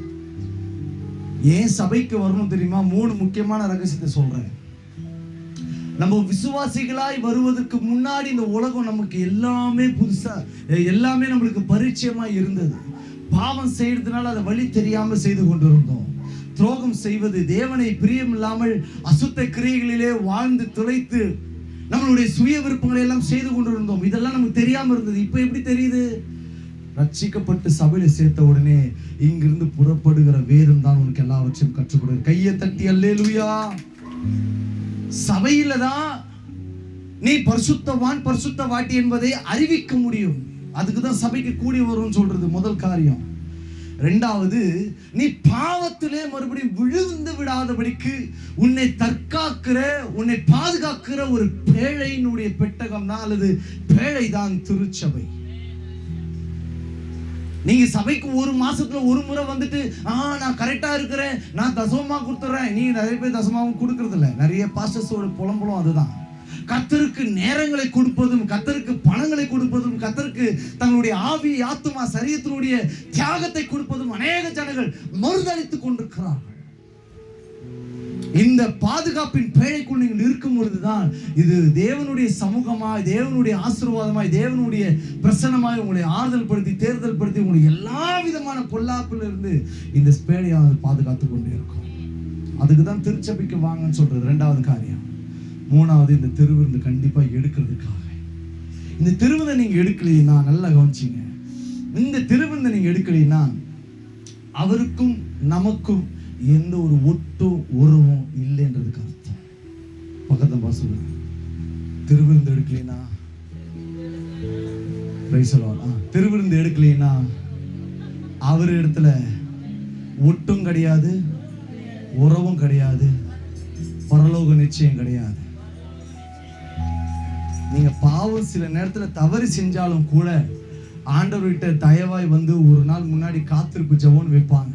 ஏன் சபைக்கு வரணும் தெரியுமா? 3 முக்கியமான ரகசியத்தை சொல்றேன். நம்ம விசுவாசிகளாய் வருவதற்கு முன்னாடி இந்த உலகம் நமக்கு எல்லாமே புதுசா, எல்லாமே நம்மளுக்கு பரிச்சயமா இருந்தது. பாவம் செய்யறதுனால அதை வழி தெரியாம செய்து கொண்டிருந்தோம். துரோகம் செய்வது, தேவனை பிரியம் இல்லாமல் அசுத்த கிரியைகளிலே வாழ்ந்து துளைத்து நம்மளுடைய சுய விருப்பங்களை எல்லாம் செய்து கொண்டிருந்தோம். இதெல்லாம் நமக்கு தெரியாம இருந்தது. இப்ப எப்படி தெரியுது? ரட்சிக்கப்பட்டு சபையில சேர்த்த உடனே இங்கிருந்து புறப்படுகிற வேதம் தான் உனக்கு எல்லாவற்றையும் கற்றுக் கொடுக்குது. கையை தட்டி அல்லேலூயா. சபையில தான் நீ பரிசுத்தவான் பரிசுத்தவாட்டி என்பதை அறிவிக்க முடியும். அதுக்கு தான் சபைக்கு கூடி வரும்னு சொல்றது முதல் காரியம். இரண்டாவது, நீ பாவத்திலே மறுபடியும் விழுந்து விடாதபடிக்கு உன்னை தற்காக்கிற, உன்னை பாதுகாக்கிற ஒரு பேழையினுடைய பெட்டகம் தான், அல்லது பேழை தான் திருச்சபை. நீங்க சபைக்கு ஒரு மாசத்துல ஒரு முறை வந்துட்டு நான் கரெக்டா இருக்கிறேன், நான் தசமமா கொடுத்துறேன். நீங்க நிறைய பேர் தசமாவும் கொடுக்கறது இல்லை. நிறைய பாஸ்டர்ஸோட புலம்பலும் அதுதான். கர்த்தருக்கு நேரங்களை கொடுப்பதும், கர்த்தருக்கு பணங்களை கொடுப்பதும், கர்த்தருக்கு தங்களுடைய ஆவி ஆத்துமா சரீரத்தினுடைய தியாகத்தை கொடுப்பதும் அநேக ஜனங்கள் மறுதளித்துக் கொண்டிருக்கிறார்கள். இந்த பாதுகாப்பின் பேழைக்குள் நீங்கள் இருக்கும் பொழுதுதான் இது தேவனுடைய சமூகமாய், தேவனுடைய ஆசீர்வாதமாய், தேவனுடைய பிரசன்னமாய் உங்களை ஆறுதல் படுத்தி, தேர்தல் படுத்தி, உங்களை எல்லா விதமான பொல்லாப்பிலிருந்து இந்த பேழையானது பாதுகாத்துக் கொண்டே இருக்கும். அதுக்கு தான் திருச்சபைக்கு வாங்கன்னு சொல்றது இரண்டாவது காரியம். மூணாவது, இந்த திருவிருந்து கண்டிப்பா எடுக்கிறதுக்காக. இந்த திருவிருந்தை நீங்க எடுக்கலைன்னா, நல்லா கவனிச்சிங்க, இந்த திருவிருந்தை நீங்க எடுக்கலைன்னா அவருக்கும் நமக்கும் எந்த ஒரு ஒட்டோ உறவும் இல்லைன்றதுக்கு அர்த்தம். பக்கத்தை பார்த்து சொல்லுங்க, திருவிருந்து எடுக்கலைன்னா, திருவிருந்து எடுக்கலைன்னா அவர் இடத்துல ஒட்டும் கிடையாது, உறவும் கிடையாது, பரலோக நிச்சயம் கிடையாது. நீங்க பாவம் சில நேரத்துல தவறு செஞ்சாலும் கூட ஆண்டவர்கிட்ட தயவாய் வந்து ஒரு நாள் முன்னாடி காத்திருப்பு ஜெபம் வைப்பாங்க.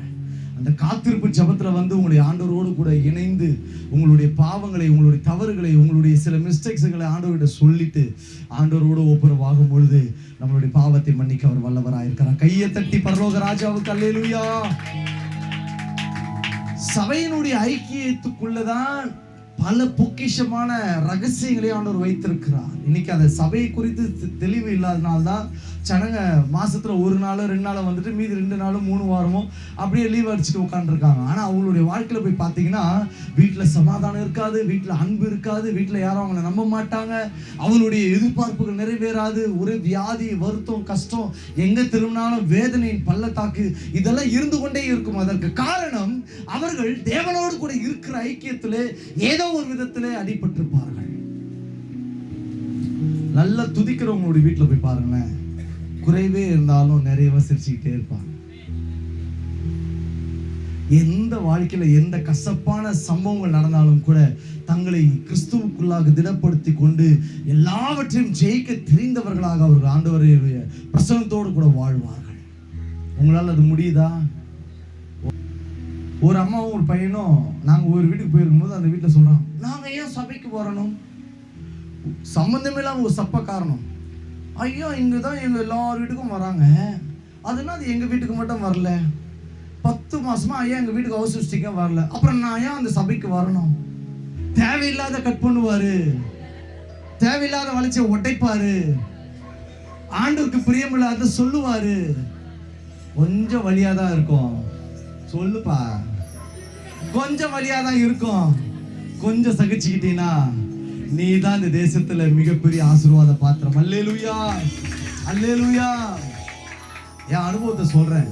அந்த காத்திருப்பு ஜெபத்துல வந்து உங்களுடைய ஆண்டவரோடு கூட இணைந்து உங்களுடைய பாவங்களை, உங்களுடைய தவறுகளை, உங்களுடைய சில மிஸ்டேக்ஸ்களை ஆண்டவர்கிட்ட சொல்லிட்டு ஆண்டவரோடு ஒப்புரவாகும் பொழுது நம்மளுடைய பாவத்தை மன்னிக்க அவர் வல்லவராயிருக்கிறார். கையை தட்டி பரலோக ராஜாவுக்கு அல்லேலூயா. சபையினுடைய ஐக்கியத்துக்குள்ளதான் பல பொக்கிஷமான ரகசியங்களை ஆண்டவர் வைத்திருக்கிறார். இன்னைக்கு அந்த சபையை குறித்து தெளிவு இல்லாதனால்தான் ஜனங்க மாசத்துல ஒரு நாள் 2 நாள் வந்துட்டு மீதி 2 நாளும் 3 வாரமும் அப்படியே லீவ் அடிச்சுட்டு உட்காந்துருக்காங்க. ஆனா அவங்களுடைய வாழ்க்கையில போய் பார்த்தீங்கன்னா வீட்டுல சமாதானம் இருக்காது, வீட்டுல அன்பு இருக்காது, வீட்டுல யாரும் அவங்களை நம்ப மாட்டாங்க, அவங்களுடைய எதிர்பார்ப்புகள் நிறைவேறாது, ஒரு வியாதி, வருத்தம், கஷ்டம், எங்க திரும்பினாலும் வேதனையின் பள்ளத்தாக்கு, இதெல்லாம் இருந்து கொண்டே இருக்கும். அதற்கு காரணம் அவர்கள் தேவனோடு கூட இருக்கிற ஐக்கியத்திலே ஏதோ ஒரு விதத்திலே அடிபட்டிருப்பார்கள். நல்லா துதிக்கிறவங்களுடைய வீட்டுல போய் பாருங்களேன், குறைவே இருந்தாலும் நிறைய சிரிச்சுக்கிட்டே இருப்பாங்க. எந்த வாழ்க்கையில எந்த கசப்பான சம்பவங்கள் நடந்தாலும் கூட தங்களை கிறிஸ்துவுக்குள்ளாக திடப்படுத்தி கொண்டு எல்லாவற்றையும் ஜெயிக்க தெரிந்தவர்களாக அவர்கள் ஆண்டவருடைய பிரசன்னத்தோடு கூட வாழ்வார்கள். உங்களால் அது முடியுதா? ஒரு அம்மாவும் ஒரு பையனும் நாங்க ஒரு வீட்டுக்கு போயிருக்கும் போது அந்த வீட்டுல சொல்றோம், நாங்க ஏன் சபைக்கு வரணும்? சம்பந்தமே இல்லாம ஒரு சப்ப காரணம். ஐயோ, இங்கதான் எங்க எல்லார் வீட்டுக்கும் வராங்க, அதுனா அது எங்க வீட்டுக்கு மட்டும் வரல. 10 மாசமா ஐயா எங்க வீட்டுக்கு அவசரிச்சிக்க வரல, அப்புறம் நான் ஏன் அந்த சபைக்கு வரணும்? தேவையில்லாத கட் பண்ணுவாரு, தேவையில்லாத வளைச்ச உடைப்பாரு, ஆண்டவருக்கு பிரியமில்லாத சொல்லுவாரு. கொஞ்சம் வழியாதான் இருக்கும், சொல்லுப்பா, கொஞ்சம் வழியாதான் இருக்கும். கொஞ்சம் சகிச்சுக்கிட்டீங்கன்னா நீ தான் இந்த தேசத்துல மிகப்பெரிய ஆசீர்வாத பாத்திரம். அல்லேலூயா, அல்லேலூயா. என் அனுபவத்தை சொல்றேன்.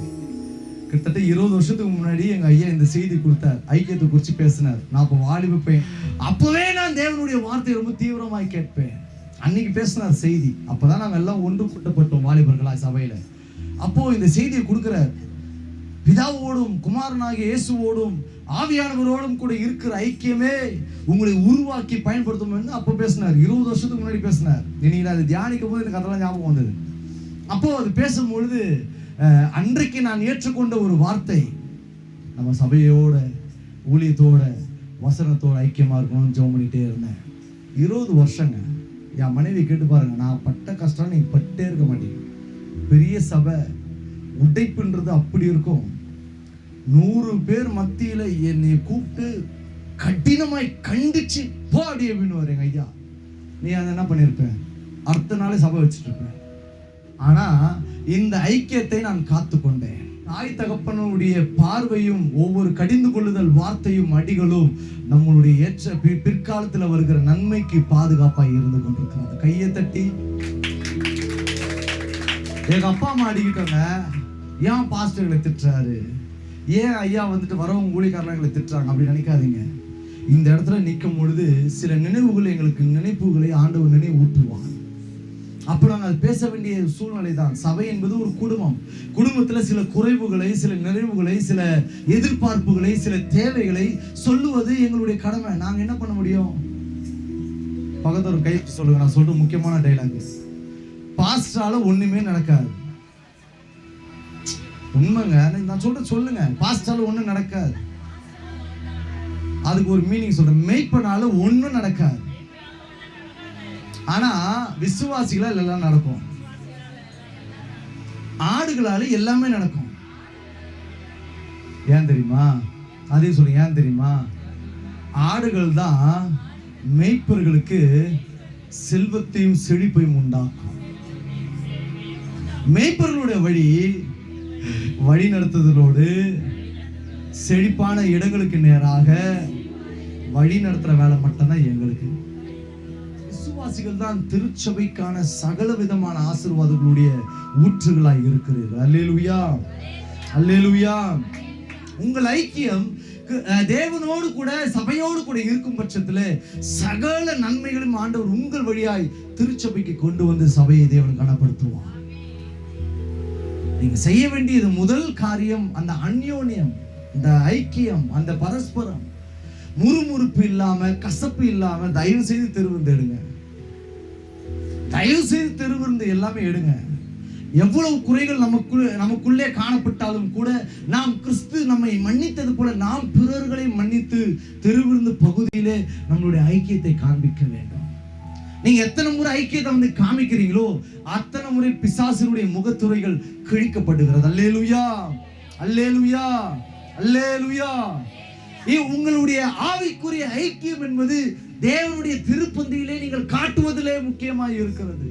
கிட்டத்தட்ட 20 வருஷத்துக்கு முன்னாடி எங்க ஐயா இந்த செய்தி கொடுத்தார், ஐக்கியத்தை குறித்து பேசினார். நான் அப்போ வாலிப பையன். அப்பவே நான் தேவனுடைய வார்த்தையை ரொம்ப தீவிரமாய் கேட்பேன். அன்னைக்கு பேசினார் செய்தி. அப்பதான் நாங்கள் எல்லாம் ஒன்று கூட்டப்பட்டோம் வாலிபர்களா சபையில. அப்போ இந்த செய்தியை கொடுக்கிறார். பிதாவோடும் குமாரனாகிய இயேசுவோடும் ஆவியானவரோடும் கூட இருக்கிற ஐக்கியமே உங்களை உருவாக்கி பயன்படுத்தும். அப்போ பேசினார், 20 வருஷத்துக்கு முன்னாடி பேசினார். இன்னைக்கு அதை தியானிக்கும் போது எனக்கு அதெல்லாம் ஞாபகம் வந்தது. அப்போ அது பேசும்பொழுது அன்றைக்கு நான் ஏற்றுக்கொண்ட ஒரு வார்த்தை, நம்ம சபையோட ஊழியத்தோட வசனத்தோட ஐக்கியமா இருக்கணும்னு ஜெபம் பண்ணிட்டே இருந்தேன். 20 வருஷங்க. என் மனைவி கேட்டு பாருங்க, நான் பட்ட கஷ்டம் நீங்க பட்டே இருக்க மாட்டீங்க. பெரிய சபை, உடைப்புன்றது அப்படி இருக்கும். 100 பேர் மத்தியில என்னை கூப்பிட்டு கடினமாய் கண்டிச்சு போ அப்படி அப்படின்னு வரேங்க ஐயா. நீ அதை என்ன பண்ணிருப்ப? அடுத்த நாளே சபை வச்சுட்டு இருப்பேன். ஆனா இந்த ஐக்கியத்தை நான் காத்து கொண்டேன். தாய் தகப்பனுடைய பார்வையும் ஒவ்வொரு கடிந்து கொள்ளுதல் வார்த்தையும் அடிகளும் நம்மளுடைய ஏற்ற பிற்காலத்தில் வருகிற நன்மைக்கு பாதுகாப்பாக இருந்து கொண்டிருக்கிறது. கையை தட்டி எங்க அப்பா அம்மா அடிக்கிட்டோங்க, ஏன் பாஸ்டர்களை திட்டுறாரு, ஏன் ஐயா வந்துட்டு வரவங்க ஊழியக்காரங்களை திட்டுறாங்க அப்படி நினைக்காதீங்க. இந்த இடத்துல நிற்கும் பொழுது சில நினைவுகள் எங்களுக்கு நினைப்புகளை ஆண்டவர் நினைவு ஊற்றுவார். அப்போ நாங்கள் அது பேச வேண்டிய சூழ்நிலை தான். சபை என்பது ஒரு குடும்பம். குடும்பத்தில் சில குறைவுகளை, சில நிறைவுகளை, சில எதிர்பார்ப்புகளை, சில தேவைகளை சொல்லுவது எங்களுடைய கடமை. நாங்கள் என்ன பண்ண முடியும்? பக்கத்து ஒரு கைக்கு சொல்லுங்க. நான் சொல்ற முக்கியமான டைலாக், பாஸ்டரால ஒண்ணுமே நடக்காது. உண்மைங்க, நான் சொல்லுங்க, பாஸ்டரால ஒண்ணும் நடக்காது. அதுக்கு ஒரு மீனிங் சொல்றேன், மெய்ப்பனால ஒண்ணும் நடக்காது. ஆனா விசுவாசிகளால் எல்லாம் நடக்கும். ஆடுகளால எல்லாமே நடக்கும். ஏன் தெரியுமா? அதே சொல்லுங்க, ஏன் தெரியுமா? ஆடுகள் தான் மேய்ப்பர்களுக்கு செல்வத்தையும் செழிப்பையும் உண்டாக்கும். மேய்ப்பர்களுடைய வழி நடத்துதலோடு செழிப்பான இடங்களுக்கு நேராக வழி நடத்துற வேலை மட்டும்தான் எங்களுக்கு. விசுவாசிகள் தான் திருச்சபைக்கான சகல விதமான ஆசீர்வாதங்களுடைய ஊற்றுகளாய் இருக்கிறீர்கள். அல்லேலூயா, அல்லேலூயா. உங்கள் ஐக்கியம் தேவனோடு கூட சபையோடு கூட இருக்கும் பட்சத்தில் சகல நன்மைகளும் ஆண்டவர் உங்கள் வழியாய் திருச்சபைக்கு கொண்டு வந்து சபையை தேவன் கனப்படுத்துவார். நீங்க செய்ய வேண்டியது முதல் காரியம் அந்த அந்யோன்யம், இந்த ஐக்கியம், அந்த பரஸ்பரம். முறுமுறுப்பு இல்லாம, கசப்பு இல்லாம தயவு செய்து திருவிருந்து எடுங்க. தயவு செய்து திருவிருந்து எல்லாமே எடுங்க. எவ்வளவு குறைகள் நமக்குள்ளே காணப்பட்டாலும் கூட நாம் கிறிஸ்து நம்மை மன்னித்தது போல நாம் பிறர்களை மன்னித்து திருவிருந்து பகுதியிலே நம்மளுடைய ஐக்கியத்தை காண்பிக்க வேண்டும். நீங்க எத்தனை முறை ஐக்கியத்தை வந்து காமிக்கிறீங்களோ அத்தனை முறை பிசாசினுடைய முகத்துறைகள் கிழிக்கப்படுகிறது. அல்லேலூயா, அல்லேலூயா, அல்லேலூயா. உங்களுடைய ஆவிக்குரிய ஐக்கியம் என்பது தேவனுடைய திருப்பந்தியிலே நீங்கள் காட்டுவதிலே முக்கியமாக இருக்கிறது.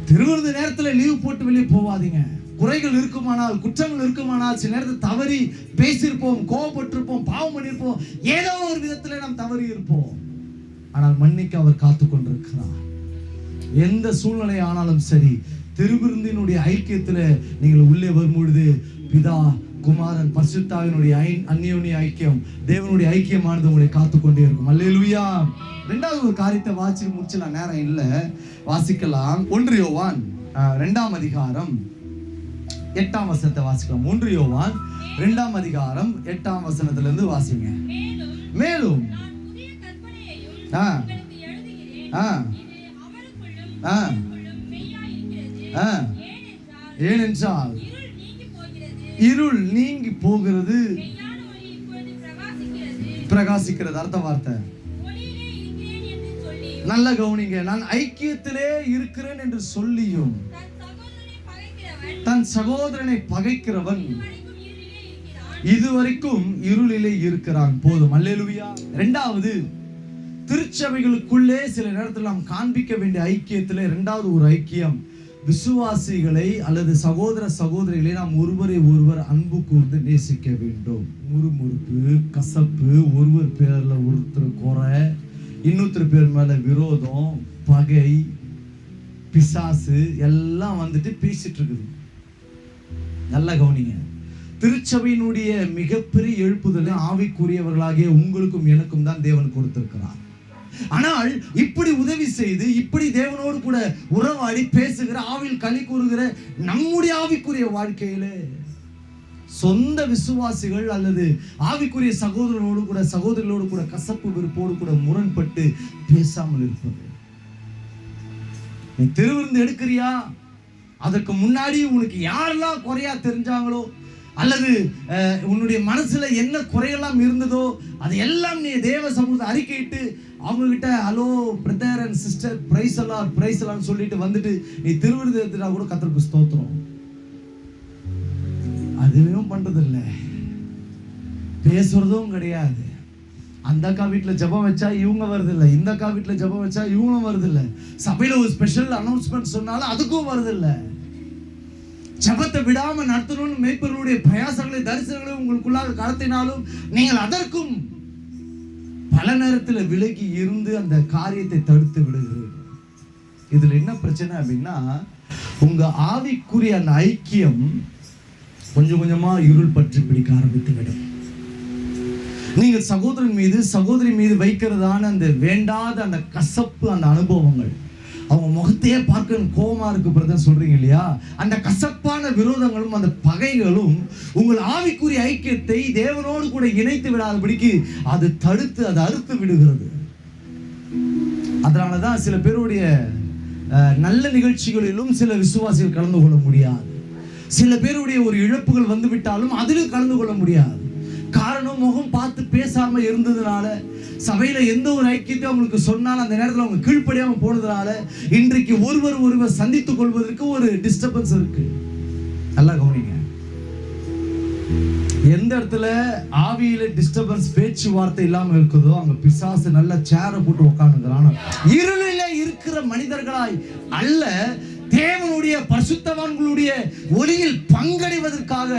திருவிருந்து நேரத்தில் லீவ் போட்டு வெளியே போவாதீங்க. குறைகள் இருக்குமானால், குற்றங்கள் இருக்குமானால், சில நேரத்தில் தவறி பேசியிருப்போம், கோபப்பட்டிருப்போம், பாவம் பண்ணியிருப்போம், ஏதோ ஒரு விதத்தில் நாம் தவறி இருப்போம். ஆனால் மன்னிக்க அவர் காத்து கொண்டிருக்கிறார். எந்த சூழ்நிலை ஆனாலும் சரி, திருவிருந்தினுடைய ஐக்கியத்தில் நீங்கள் உள்ளே வரும்பொழுது பிதா, குமாரன், பரிசுத்தாவினுடைய அந்யோன்ய ஐக்கியம், தேவனுடைய ஐக்கியமானது உங்களை காத்துக்கொண்டே இருக்கும். அல்லேலூயா. ரெண்டாவது ஒரு காரியத்தை வாசி முடிச்சலாம், நேரம் இல்ல, வாசிக்கலாம். 1 யோவான் 2ஆம் அதிகாரம் 8ஆம் வசனத்தை வாசிக்கலாம். 1 யோவான் 2ஆம் அதிகாரம் 8ஆம் வசனத்திலிருந்து வாசிங்க. மேலும் ஏனென்றால் இருள் நீங்கி போகிறது, பிரகாசிக்கிறது. அர்த்த வார்த்தை நல்ல கவனிங்க. நான் ஐக்கியத்திலே இருக்கிறேன் என்று சொல்லியும் தன் சகோதரனை பகைக்கிறவன் இதுவரைக்கும் இருளிலே இருக்கிறான். போதும். அல்லேலூயா. இரண்டாவது, திருச்சபைகளுக்குள்ளே சில நேரத்தில் நாம் காண்பிக்க வேண்டிய ஐக்கியத்திலே இரண்டாவது ஒரு ஐக்கியம், விசுவாசிகளை அல்லது சகோதர சகோதரிகளை நாம் ஒருவரை ஒருவர் அன்பு கூர்ந்து நேசிக்க வேண்டும். முறுமுறுப்பு, கசப்பு, ஒருவர் பேர்ல ஒருத்தர் குறை, இன்னொருத்தர் பேர் மேல விரோதம், பகை, பிசாசு எல்லாம் வந்துட்டு பேசிட்டு இருக்குது. நல்லா கவனிங்க. திருச்சபையினுடைய மிகப்பெரிய எழுப்புதலை ஆவிக்குரியவர்களாகிய உங்களுக்கும் எனக்கும் தான் தேவன் கொடுத்திருக்கிறார். ஆனால் இப்படி உதவி செய்து இப்படி தேவனோடு கூட உறவாடி பேசுகிற ஆவியில் களி கூறுகிற நம்முடைய ஆவிக்குரிய வாழ்க்கையில சொந்த விசுவாசிகள் அல்லது ஆவிக்குரிய சகோதரர்களோடு கூட சகோதரிகளோடு கூட கசப்பு வெறுப்போடு கூட முரண்பட்டு பேசாமல் இருப்பது. நீ திருவிருந்து எடுக்கிறியா, அதற்கு முன்னாடி உனக்கு யாரெல்லாம் குறையா தெரிஞ்சாங்களோ அல்லது உன்னுடைய மனசுல என்ன குறையெல்லாம் இருந்ததோ அதையெல்லாம் நீ தேவ சமூகத்தை அறிக்கையிட்டு அவங்க கிட்ட hello brother and sister praise எல்லாம் சொல்லிட்டு வந்துட்டு நீ திருவிருந்து எடுத்துட்டா கூட கர்த்தருக்கு ஸ்தோத்திரம். அதுவும் பண்றது இல்லை, பேசுறதும் கிடையாது. அந்த அக்கா வீட்டுல ஜெபம் வச்சா இவங்க வருது இல்லை, இந்த அக்கா வீட்டுல ஜெபம் வச்சா இவங்களும் வருது இல்லை, சபையில ஒரு ஸ்பெஷல் அனௌன்ஸ்மெண்ட் சொன்னாலும் அதுக்கும் வருது இல்லை. ஜெபத்தை விடாம நடத்தணும்னு மேய்ப்பர்களுடைய பிரயாசங்களை தரிசனங்களை உங்களுக்குள்ளாக கடத்தினாலும் நீங்கள் அதற்கும் பல நேரத்தில் விலகி இருந்து அந்த காரியத்தை தடுத்து விடுகிறீர்கள். இதுல என்ன பிரச்சனை அப்படின்னா, உங்க ஆவிக்குரிய அந்த ஐக்கியம் கொஞ்சம் கொஞ்சமா இருள் பற்றி பிடிக்க ஆரம்பித்து விடும். நீங்கள் சகோதரன் மீது சகோதரி மீது வைக்கிறதான அந்த வேண்டாத அந்த கசப்பு, அந்த அனுபவங்கள், அவங்க முகத்தையே பார்க்க கோபமா இருக்கு பிரதர் சொல்றீங்க இல்லையா, அந்த கசப்பான விரோதங்களும் அந்த பகைகளும் உங்கள் ஆவிக்குரிய ஐக்கியத்தை தேவனோடு கூட இணைத்து விடாதபடிக்கு அது தடுத்து அதை அறுத்து விடுகிறது. அதனாலதான் சில பேருடைய நல்ல நிகழ்ச்சிகளிலும் சில விசுவாசிகள் கலந்து கொள்ள முடியாது. சில பேருடைய ஒரு இழப்புகள் வந்து விட்டாலும் அதிலும் கலந்து கொள்ள முடியாது. காரணம், முகம் பார்த்து பேசாம இருந்ததுனால, சபையில எந்த ஒரு ஐக்கியத்தை அவங்களுக்கு சொன்னாலும் அந்த நேரத்தில் அவங்க கீழ்ப்படியாம போனதுனால இன்றைக்கு ஒருவர் சந்தித்துக் கொள்வதற்கு ஒரு டிஸ்டர்பன்ஸ் இருக்கு. நல்லா கவனிங்க. எந்த இடத்துல ஆவியில டிஸ்டர்பன்ஸ் பேச்சுவார்த்தை இல்லாம இருக்குதோ அங்க பிசாசு நல்ல சேரை போட்டு உட்காந்துக்கிறான். இருளில இருக்கிற மனிதர்களாய் அல்ல, தேவனுடைய பரிசுத்தவான்களுடைய ஒளியில் பங்கடைவதற்காக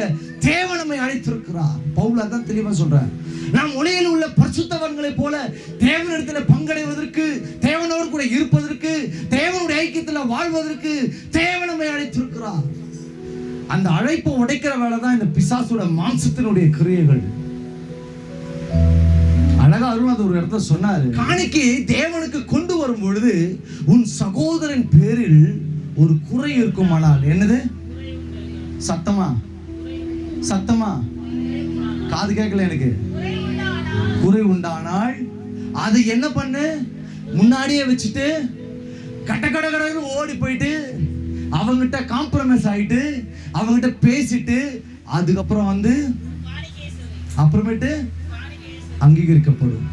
தேவன் நம்மை அழைத்திருக்கிறார். பவுல் அதான் தெளிவா சொல்றார், நாம் ஒளியில் உள்ள பரிசுத்தவான்களை போல தேவனிடத்தில் பங்கடைவதற்கு, தேவனோடு கூட இருப்பதற்கு, தேவனுடைய ஐக்கியத்தில் வாழ்வதற்கு தேவன் நம்மை அழைத்திருக்கிறார். அந்த அழைப்பை உடைக்கிற வேலை தான் இந்த பிசாசோட மாம்சத்தினுடைய கிரியைகள். அழகா அருண் ஒரு இடத்துல சொன்னாரு, காணிக்கையை தேவனுக்கு கொண்டு வரும் பொழுது உன் சகோதரன் பேரில் ஒரு குறை இருக்குமானால், என்னது? சத்தமா சத்தமா காது கேட்கல எனக்கு. குறை உண்டானால் அது என்ன பண்ணு, முன்னாடியே வச்சுட்டு கட்ட ஓடி போயிட்டு அவங்கிட்ட காம்ப்ரமைஸ் ஆயிட்டு அவங்கிட்ட பேசிட்டு அதுக்கப்புறம் வந்து அப்புறமேட்டு அங்கீகரிக்கப்படும்.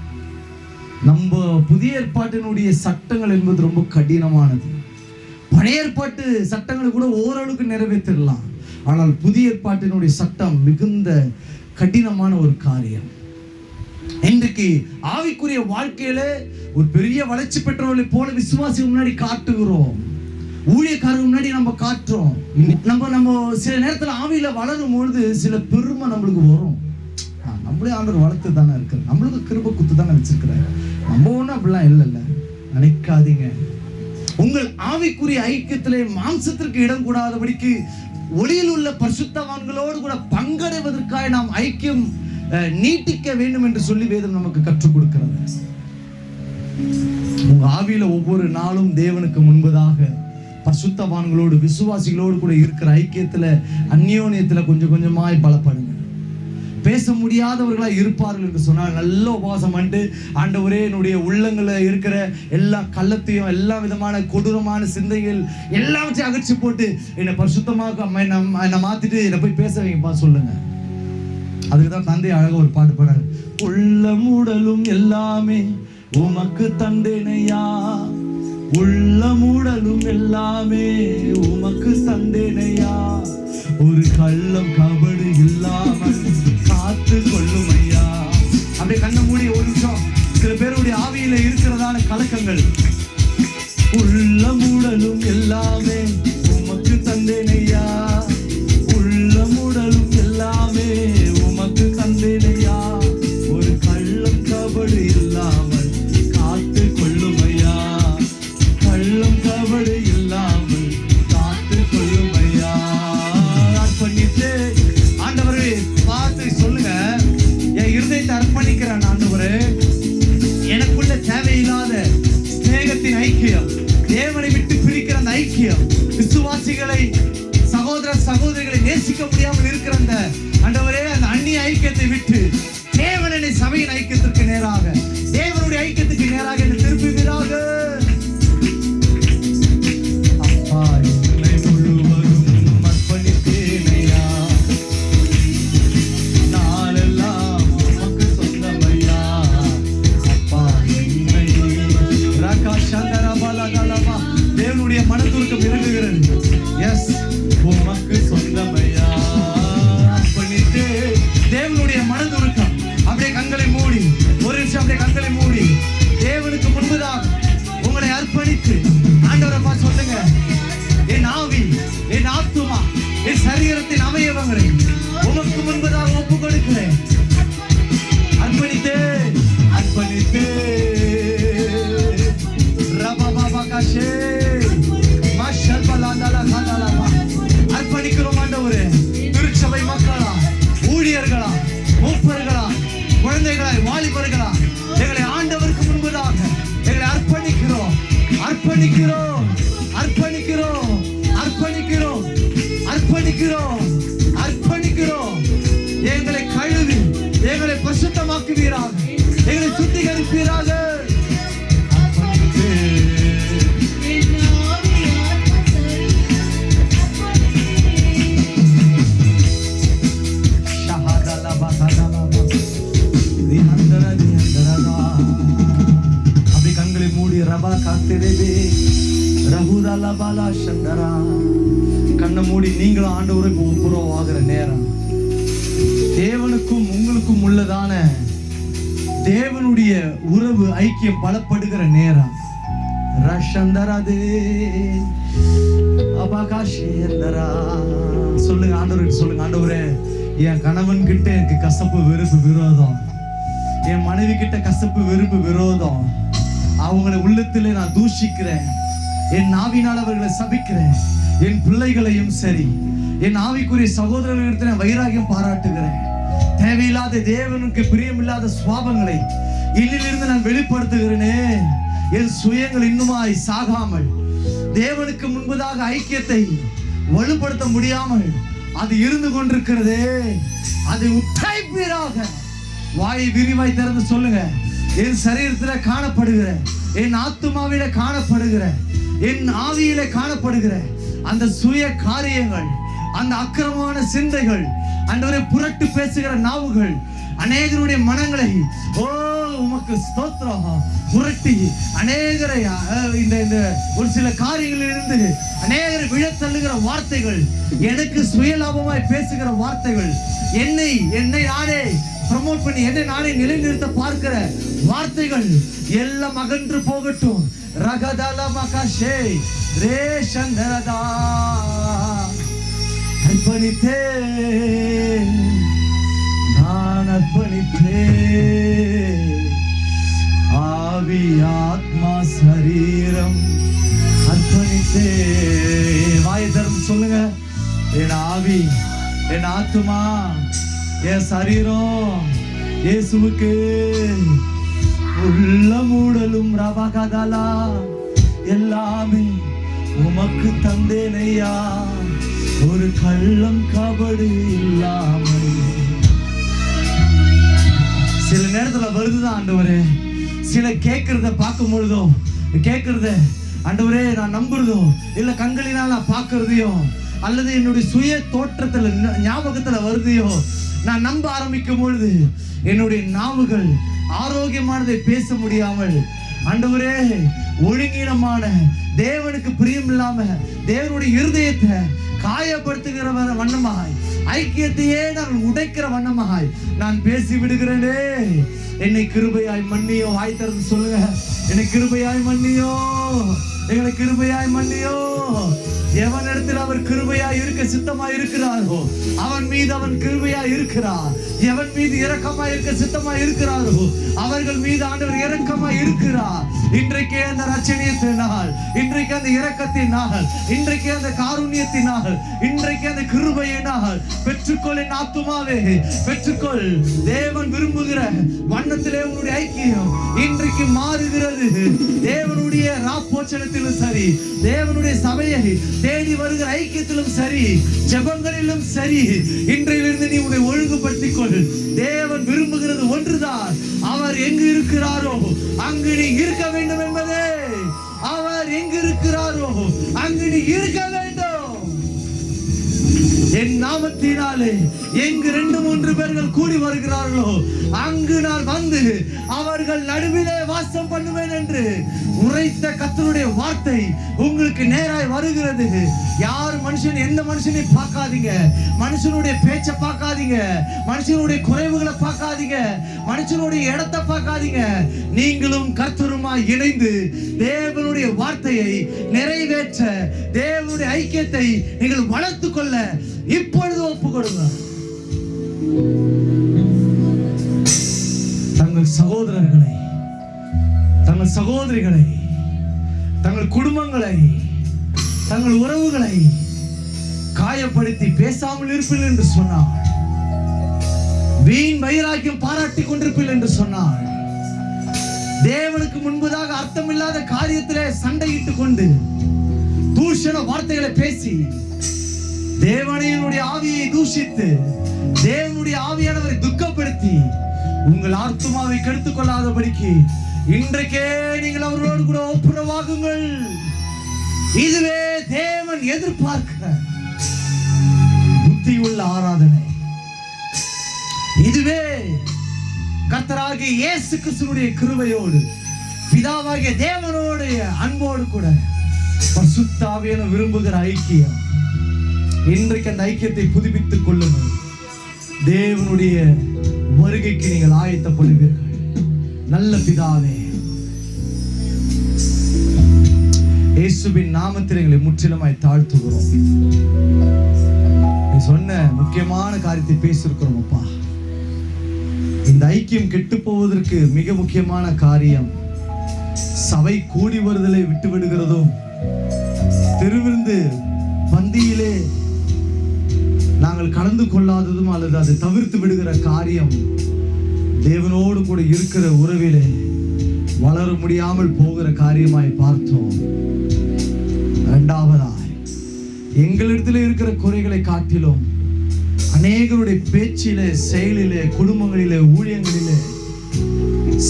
நம்ம புதிய ஏற்பாட்டினுடைய சட்டங்கள் என்பது ரொம்ப கடினமானது. பழைய ஏற்பாட்டு சட்டங்களை கூட ஓரளவுக்கு நிறைவேற்றலாம். ஆனால் புதிய ஏற்பாட்டினுடைய சட்டம் மிகுந்த கடினமான ஒரு காரியம். இன்றைக்கு ஆவிக்குரிய வாழ்க்கையில ஒரு பெரிய வளர்ச்சி பெற்றவர்களை போல விசுவாசி முன்னாடி காட்டுகிறோம், ஊழியக்காரங்க முன்னாடி நம்ம காட்டுறோம். நம்ம சில நேரத்தில் ஆவியில வளரும் பொழுது சில பெருமை நம்மளுக்கு வரும். நம்மளே ஆண்டவர் வளர்த்து தானே இருக்கு, நம்மளுக்கு கிருபை குத்து தானே வச்சிருக்கிறாரு, நம்ம ஒன்றும் அப்படிலாம் இல்லைல்ல நினைக்காதீங்க. உங்கள் ஆவிக்குரிய ஐக்கியத்திலே மாம்சத்திற்கு இடம் கூடாதபடிக்கு ஒளியில் உள்ள பரிசுத்தவான்களோடு கூட பங்கடைவதற்காக நாம் ஐக்கியம் நீட்டிக்க வேண்டும் என்று சொல்லி வேதம் நமக்கு கற்றுக் கொடுக்கிறது. உங்க ஆவியில ஒவ்வொரு நாளும் தேவனுக்கு முன்பதாக பரிசுத்தவான்களோடு விசுவாசிகளோடு கூட இருக்கிற ஐக்கியத்துல அந்யோன்யத்துல கொஞ்சம் கொஞ்சமாய் பலப்படுங்க. பேச முடியாதவர்களா இருப்பார்கள் என்று சொன்னால் நல்ல உபவாசம் பண்ணிட்டு, ஆண்டவரே என்னுடைய உள்ளங்களை இருக்கிற எல்லா கள்ளத்தையும் எல்லா விதமான கொடூரமான சிந்தைகள் எல்லாவற்றையும் அகற்றி போட்டு என்னை பரிசுத்தமாக என்னை மாத்திட்டு என்னை போய் பேச வைங்கப்பா சொல்லுங்க. அதுக்குதான் தந்தை அழகா ஒரு பாட்டு பாடுறாரு, உள்ள மூடலும் எல்லாமே உமக்கு தந்தேனையா, உள்ள மூடலும் எல்லாமே உமக்கு தந்தேனையா, ஒரு கள்ளம் கபடு இல்லாமல் காத்து கொள்ளும் ஐயா. அப்படியே கண்ண மூடி ஒரு நிமிஷம் சில பேருடைய ஆவியில இருக்கிறதான கலக்கங்கள், உள்ள மூடலும் எல்லாமே உமக்கு தந்தேனையா, உள்ள மூடலும் எல்லாமே உமக்கு தந்தேனையா, ஒரு கள்ளம் கபடு இல்லாமல் காத்து கொள்ளும் ஐயா, கள்ளம் கபடு இல்லாமல் காத்து கொள்ளும் ஐயா. அர்ப்பணித்தே ஐக்கியம், தேவனை விட்டு பிரிக்கிற அந்த ஐக்கியம், விசுவாசிகளை சகோதர சகோதரிகளை நேசிக்க முடியாமல் இருக்கிற அந்த ஆண்டவரே அந்த அந்நிய ஐக்கியத்தை விட்டு தேவனை சபையின் ஐக்கியத்திற்கு நேராக, தேவனுடைய ஐக்கியத்துக்கு நேராக என்னை திருப்புவீராக. அப்பா என்னை முழுவதும் அர்ப்பணித்தேனையா, நாளெல்லாம் உமக்கு சொந்தமையா. அப்பா என்னை ராகாஷந்தரபலகலமா, தேவனுடைய மனதுருக்கம் இறங்குகிறது. எஸ், உமக்கு சொந்தமையா அர்ப்பணித்தே. தேவனுடைய மனதுருக்கம். அப்படியே கண்களை மூடி ஒரு நிமிஷம் அப்படியே கண்களை மூடி தேவனுக்கு முன்புதான் உங்களை அர்ப்பணித்து ஆண்டவரப்பா சொல்லுங்க, என் ஆவி, என் ஆத்துமா, என் சரீரத்தின் அவயவங்களை உமக்கு முன்பதாக ஒப்பு கொடுக்கிறேன். அர்ப்பணித்தே அர்ப்பணித்தே ரபாபாகாஷே மஷல்பலாந்தலகலலபா. அர்ப்பணிக்கிறோம் ஆண்டவரே. திருச்சபை மக்களா, ஊழியர்களா, மூப்பர்களா, குழந்தைகளாய், வாலிபர்களா, எங்களை ஆண்டவருக்கு முன்பதாக எங்களை அர்ப்பணிக்கிறோம், அர்ப்பணிக்கிறோம், அர்ப்பணிக்கிறோம், அர்ப்பணிக்கிறோம், அர்ப்பணிக்கிறோம், அர்ப்பணிக்கிறோம். எங்களை கழுவி எங்களை பரிசுத்தமாக்குவீராக, எங்களை சுத்திகரிப்பீராக. கண்ணை மூடி நீங்களும் ஆண்டவருக்கு ஒப்புரவாகிற நேரம், தேவனுக்கும் உங்களுக்கும் உள்ளதான தேவனுடைய உறவு ஐக்கியம் பலப்படுகிற நேரம். சொல்லுங்க ஆண்டவருக்கு, சொல்லுங்க ஆண்டவரே, என் கணவன் கிட்ட எனக்கு கசப்பு வெறுப்பு விரோதம், என் மனைவி கிட்ட கசப்பு வெறுப்பு விரோதம், அவங்களை உள்ளத்திலே நான் தூஷிக்கிறேன், என் நாவினால் அவர்களை சபிக்கிறேன், என் பிள்ளைகளையும் சரி என் ஆவிக்குரிய சகோதரர்களிடத்தில் வைராகியம் பாராட்டுகிறேன். தேவையில்லாத தேவனுக்கு பிரியமில்லாத சுவாபங்களை இன்னிலிருந்து நான் வெளிப்படுத்துகிறேனே. என் சுயங்கள் இன்னுமாய் சாகாமல் தேவனுக்கு முன்பதாக ஐக்கியத்தை வலுப்படுத்த முடியாமல் அது இருந்து கொண்டிருக்கிறதே, அதை உற்றாய்ப்பீராக. வாயை விரிவாய் திறந்து சொல்லுங்க, என் சரீரத்தில் காணப்படுகிற, என் ஆத்துமாவில காணப்படுகிற, என் ஆவியில காணப்படுகிற அந்த சுய காரியங்கள், அந்த அக்கிரமமான சிந்தைகள், ஆண்டவரே புரட்டு பேசுகிற நாவுகள் அநேகருடைய மனங்களை உமக்கு ஸ்தோத்திரம் புரட்டி அநேகரை இந்த ஒரு சில காரியங்களிலிருந்து அநேகரை விழத்தள்ளுகிற வார்த்தைகள், எனக்கு சுயலாபமாய் பேசுகிற வார்த்தைகள், என்னை நானே ப்ரமோட் பண்ணி என்னை நானே நிலைநிறுத்த பார்க்கிற வார்த்தைகள் எல்லாம் அகன்று போகட்டும். ரகதலமகஷே ரேஷந்தரதா. அர்ப்பணித்தே நான் அர்ப்பணித்தே, ஆவி ஆத்மா சரீரம் அர்ப்பணித்தே. வாயை திறந்து சொல்லுங்க, என் ஆவி, என் ஆத்மா, என் சரீரம் இயேசுவுக்கு. உள்ள மூடலும் ரபகதலா எல்லாமே உமக்கு தந்தேனையா, ஒரு கள்ளம் கபடு இல்லாமல். சில நேரத்துல வருதுதான் ஆண்டவரே, சில கேட்கறத பார்க்கும் பொழுதோ, கேட்கறத ஆண்டவரே நான் நம்புறதோ இல்ல கண்களினால் நான் பார்க்கறதையோ அல்லது என்னுடைய சுய தோற்றத்துல ஞாபகத்துல வருதையோ நான் நம்ப ஆரம்பிக்கும் பொழுது என்னுடைய நாவுகள் ஆரோக்கியமானதை பேச முடியாமல் ஆண்டவரே ஒழுங்கீனமான தேவனுக்கு பிரியம் இல்லாம தேவனுடைய இருதயத்தை காயப்படுத்துகிற வண்ணமாய், ஐக்கியத்தையே நான் உடைக்கிற வண்ணமாய் நான் பேசி விடுகிறேனே. என்னை கிருபையாய் மன்னியோ. வாய் திறந்து சொல்லுங்க, என்னை கிருபையாய் மன்னியோ, எங்களை கிருபையாய் மன்னியோ. எவனிடத்தில் அவர் கிருபையாய் இருக்க சித்தமாய் இருக்கிறாரோ அவன் மீது அவன் கிருபையாய் இருக்கிறார். எவன் மீது இரக்கமாய் இருக்க சித்தமாய் இருக்கிறாரோ அவர்கள் மீது ஆண்டவர் இரக்கமாய் இருக்கிறார். இன்றைக்கே அந்த ரட்சணியத்தின் நாள், இன்றைக்கு அந்த இரக்கத்தின் நாள், இன்றைக்கு அந்த காருண்யத்தின் நாள், இன்றைக்கு அந்த கிருபையின் நாள். பெற்றுக்கொள் என் ஆத்துமாவே, பெற்றுக்கொள். தேவன் விரும்புகிற வண்ணத்திலே உன்னுடைய ஐக்கியம் இன்றைக்கு மாறுகிறது. தேவனுடைய ராப்போச்சனத்திலும் சரி, தேவனுடைய சபையை தேடி வருகிற ஐக்கியத்திலும் சரி, ஜெபங்களிலும் சரி, இன்றையிலிருந்து நீ உன்னை ஒழுங்குபடுத்திக் கொள். தேவன் விரும்புகிறது ஒன்றுதான், அவர் எங்கு இருக்கிறாரோ அங்கு நீ இருக்க வேண்டும் என்பதே. அவர் எங்கு இருக்கிறாரோ அங்கு நீ இருக்க வேண்டும். என் நாமத்தினாலே எங்கு 2-3 பேர்கள் கூடி வருகிறார்களோ அங்கு நான் வந்து அவர்கள் நடுவிலே வாசம் பண்ணுவேன் என்று உரைத்த கர்த்தருடைய வார்த்தை உங்களுக்கு நேராய் வருகிறது. யார் மனுஷன், எந்த மனுஷனை பார்க்காதீங்க, மனுஷனுடைய பேச்சை பார்க்காதீங்க, மனுஷனுடைய குறைவுகளை பார்க்காதீங்க, மனுஷனுடைய இடத்தை பார்க்காதீங்க. நீங்களும் கர்த்தருமாய் இணைந்து தேவனுடைய வார்த்தையை நிறைவேற்ற, தேவனுடைய ஐக்கியத்தை நீங்கள் வளர்த்துக் கொள்ள இப்பொழுது ஒப்பு கொடுங்க. தங்கள் சகோதரர்களை, தங்கள் சகோதரிகளை, தங்கள் குடும்பங்களை, தங்கள் உறவுகளை காயப்படுத்தி பேசாமல் இருப்பீர்கள் என்று சொன்னார். வீண் வைராக்கியம் பாராட்டி கொண்டிருப்பீர்கள் என்று சொன்னார். தேவனுக்கு முன்பதாக அர்த்தமில்லாத காரியத்திலே சண்டையிட்டுக் கொண்டு தூஷண வார்த்தைகளை பேசி தேவனுடைய ஆவியை தூஷித்து தேவனுடைய ஆவியானவரை துக்கப்படுத்தி உங்கள் ஆத்துமாவை கெடுத்துக் கொள்ளாதபடிக்கு இன்றைக்கே நீங்கள் அவர்களோடு கூட ஒப்புரவாகுங்கள். இதுவே தேவன் எதிர்பார்க்கிற புத்தியுள்ள ஆராதனை. இதுவே கர்த்தராகிய இயேசு கிறிஸ்துவினுடைய கிருபையோடு பிதாவாகிய தேவனுடைய அன்போடு கூட பரிசுத்த ஆவியானவர் விரும்புகிற ஐக்கியம். இன்றைக்கு அந்த ஐக்கியத்தை புதுப்பித்துக் கொள்ளுங்கள். தேவனுடைய வருகைக்கு நீங்கள் ஆயத்தப்படுவீர்கள். நல்ல பிதாவே, இயேசுவின் நாமத்தில் எங்களை முற்றிலுமாய் தாழ்த்துகிறோம். நீ சொன்ன முக்கியமான காரியத்தை பேசியிருக்கிறோம் அப்பா. இந்த ஐக்கியம் கெட்டு போவதற்கு மிக முக்கியமான காரியம் சபை கூடி வருதலை விட்டு விடுகிறதும், தெருவிருந்து பந்தியிலே நாங்கள் கலந்து கொள்ளாததும் அல்லது அதை தவிர்த்து விடுகிற காரியம் தேவனோடு கூட இருக்கிற உறவிலே வளர முடியாமல் போகிற காரியமாய் பார்த்தோம். இரண்டாவதாய் எங்களிடத்தில் இருக்கிற குறைகளை காட்டிலும் அநேகருடைய பேச்சிலே, செயலிலே, குடும்பங்களிலே, ஊழியங்களிலே,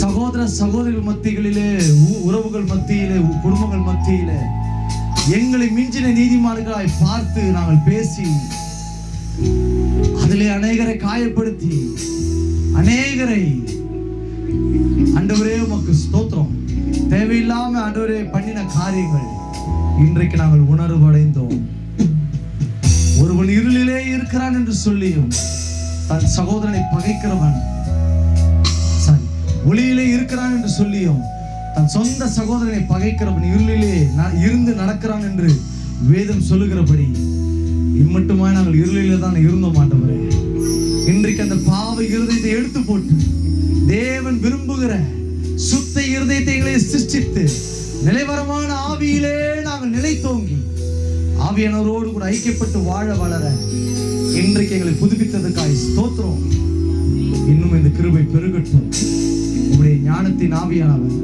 சகோதர சகோதரிகள் மத்தியிலே, உறவுகள் மத்தியிலே, குடும்பங்கள் மத்தியிலே எங்களை மிஞ்சின நீதிமான்களாய் பார்த்து நாங்கள் பேசி அதிலே அநேகரை காயப்படுத்தி அநேகரை ஆண்டவரே உமக்கு ஸ்தோத்திரம் தேவையில்லாம ஆண்டவரே பண்ணின காரியங்கள் இன்றைக்கு நாங்கள் உணர்வடைந்தோம். ஒருவன் இருளிலே இருக்கிறான் என்று சொல்லியும் தன் சகோதரனை பகைக்கிறவன், ஒளியிலே இருக்கிறான் என்று சொல்லியும் தன் சொந்த சகோதரனை பகைக்கிறவன் இருளிலே இருந்து நடக்கிறான் என்று வேதம் சொல்லுகிறபடி இம்மட்டுமா நாங்கள் இருளிலே தான் இருந்தோம் ஆண்டவரே. இன்றைக்கு அந்த பாவ இருதயத்தை எடுத்து போட்டு தேவன் விரும்புகிற சுத்த இருதயத்தை எங்களை சிருஷ்டித்து நிலைவரமான ஆவியிலே நாங்கள் நிலைத்தோங்கி ஆவியானவரோடு கூட ஐக்கியப்பட்டு வாழ வளர இன்றைக்கு எங்களை புதுப்பித்ததுக்காய் ஸ்தோத்திரம். இன்னும் இந்த கிருபை பெருகட்டும். உங்களுடைய ஞானத்தின் ஆவியானவர்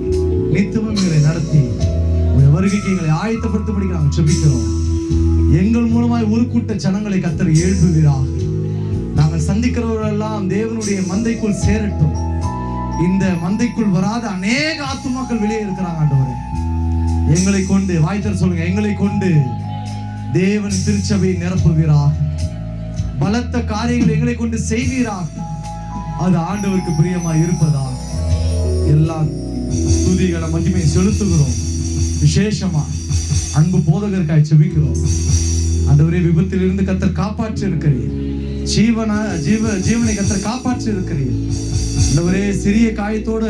நித்தமும் எங்களை நடத்தி உங்களுடைய வருகைக்கு எங்களை ஆயத்தப்படுத்தபடி நாங்கள் செபிக்கிறோம். எங்கள் மூலமாய் ஒரு கூட்ட ஜனங்களை கர்த்தர் எழுப்புகிறார். நாங்கள் சந்திக்கிறவர்கள் எல்லாம் தேவனுடைய மந்தைக்குள் சேரட்டும். இந்த மந்தைக்குள் வராத அநேக ஆத்துமாக்கள் வெளியே இருக்கிறாங்க ஆண்டவரே. எங்களை கொண்டு வாய்த்தர் சொல்லுங்க, எங்களை கொண்டு தேவன் திருச்சபையை நிரப்புகிறார். பலத்த காரியங்களை எங்களை கொண்டு செய்வீராக. அது ஆண்டவருக்கு பிரியமா இருப்பதா எல்லா துதிகளை மகிமையை செலுத்துகிறோம். விசேஷமா அன்பு போதகருக்காய் செபிக்கிறோம். ஆண்டவரே, விபத்தில் இருந்து கர்த்தர் காப்பாற்றி இருக்கிறீர். ஜீவனை கர்த்தர் காப்பாற்றி இருக்கிறீர். ஆண்டவரே, சிறிய காயத்தோட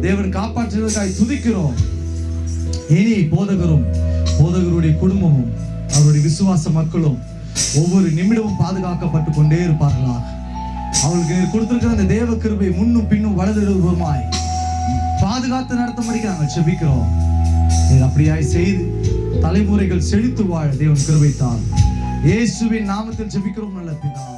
தேவன் காப்பாற்றுவதற்காய் துதிக்கிறோம். இனி போதகருடைய குடும்பமும் அவருடைய விசுவாச மக்களும் ஒவ்வொரு நிமிடமும் பாதுகாக்கப்பட்டு கொண்டே இருப்பார்களாக. அவளுக்கு கொடுத்திருக்கிற அந்த தேவ கிருபை முன்னும் பின்னும் வலதுபுறமாய் பாதுகாத்து நடத்தும்படிக்கு நாங்கள் ஜெபிக்கிறோம். அப்படியாய் செய்து தலைமுறைகள் செழித்து வாழ தேவன் கிருபை தார். இயேசுவின் நாமத்தில் ஜெபிக்கிறோம் நல்ல பிதாவே.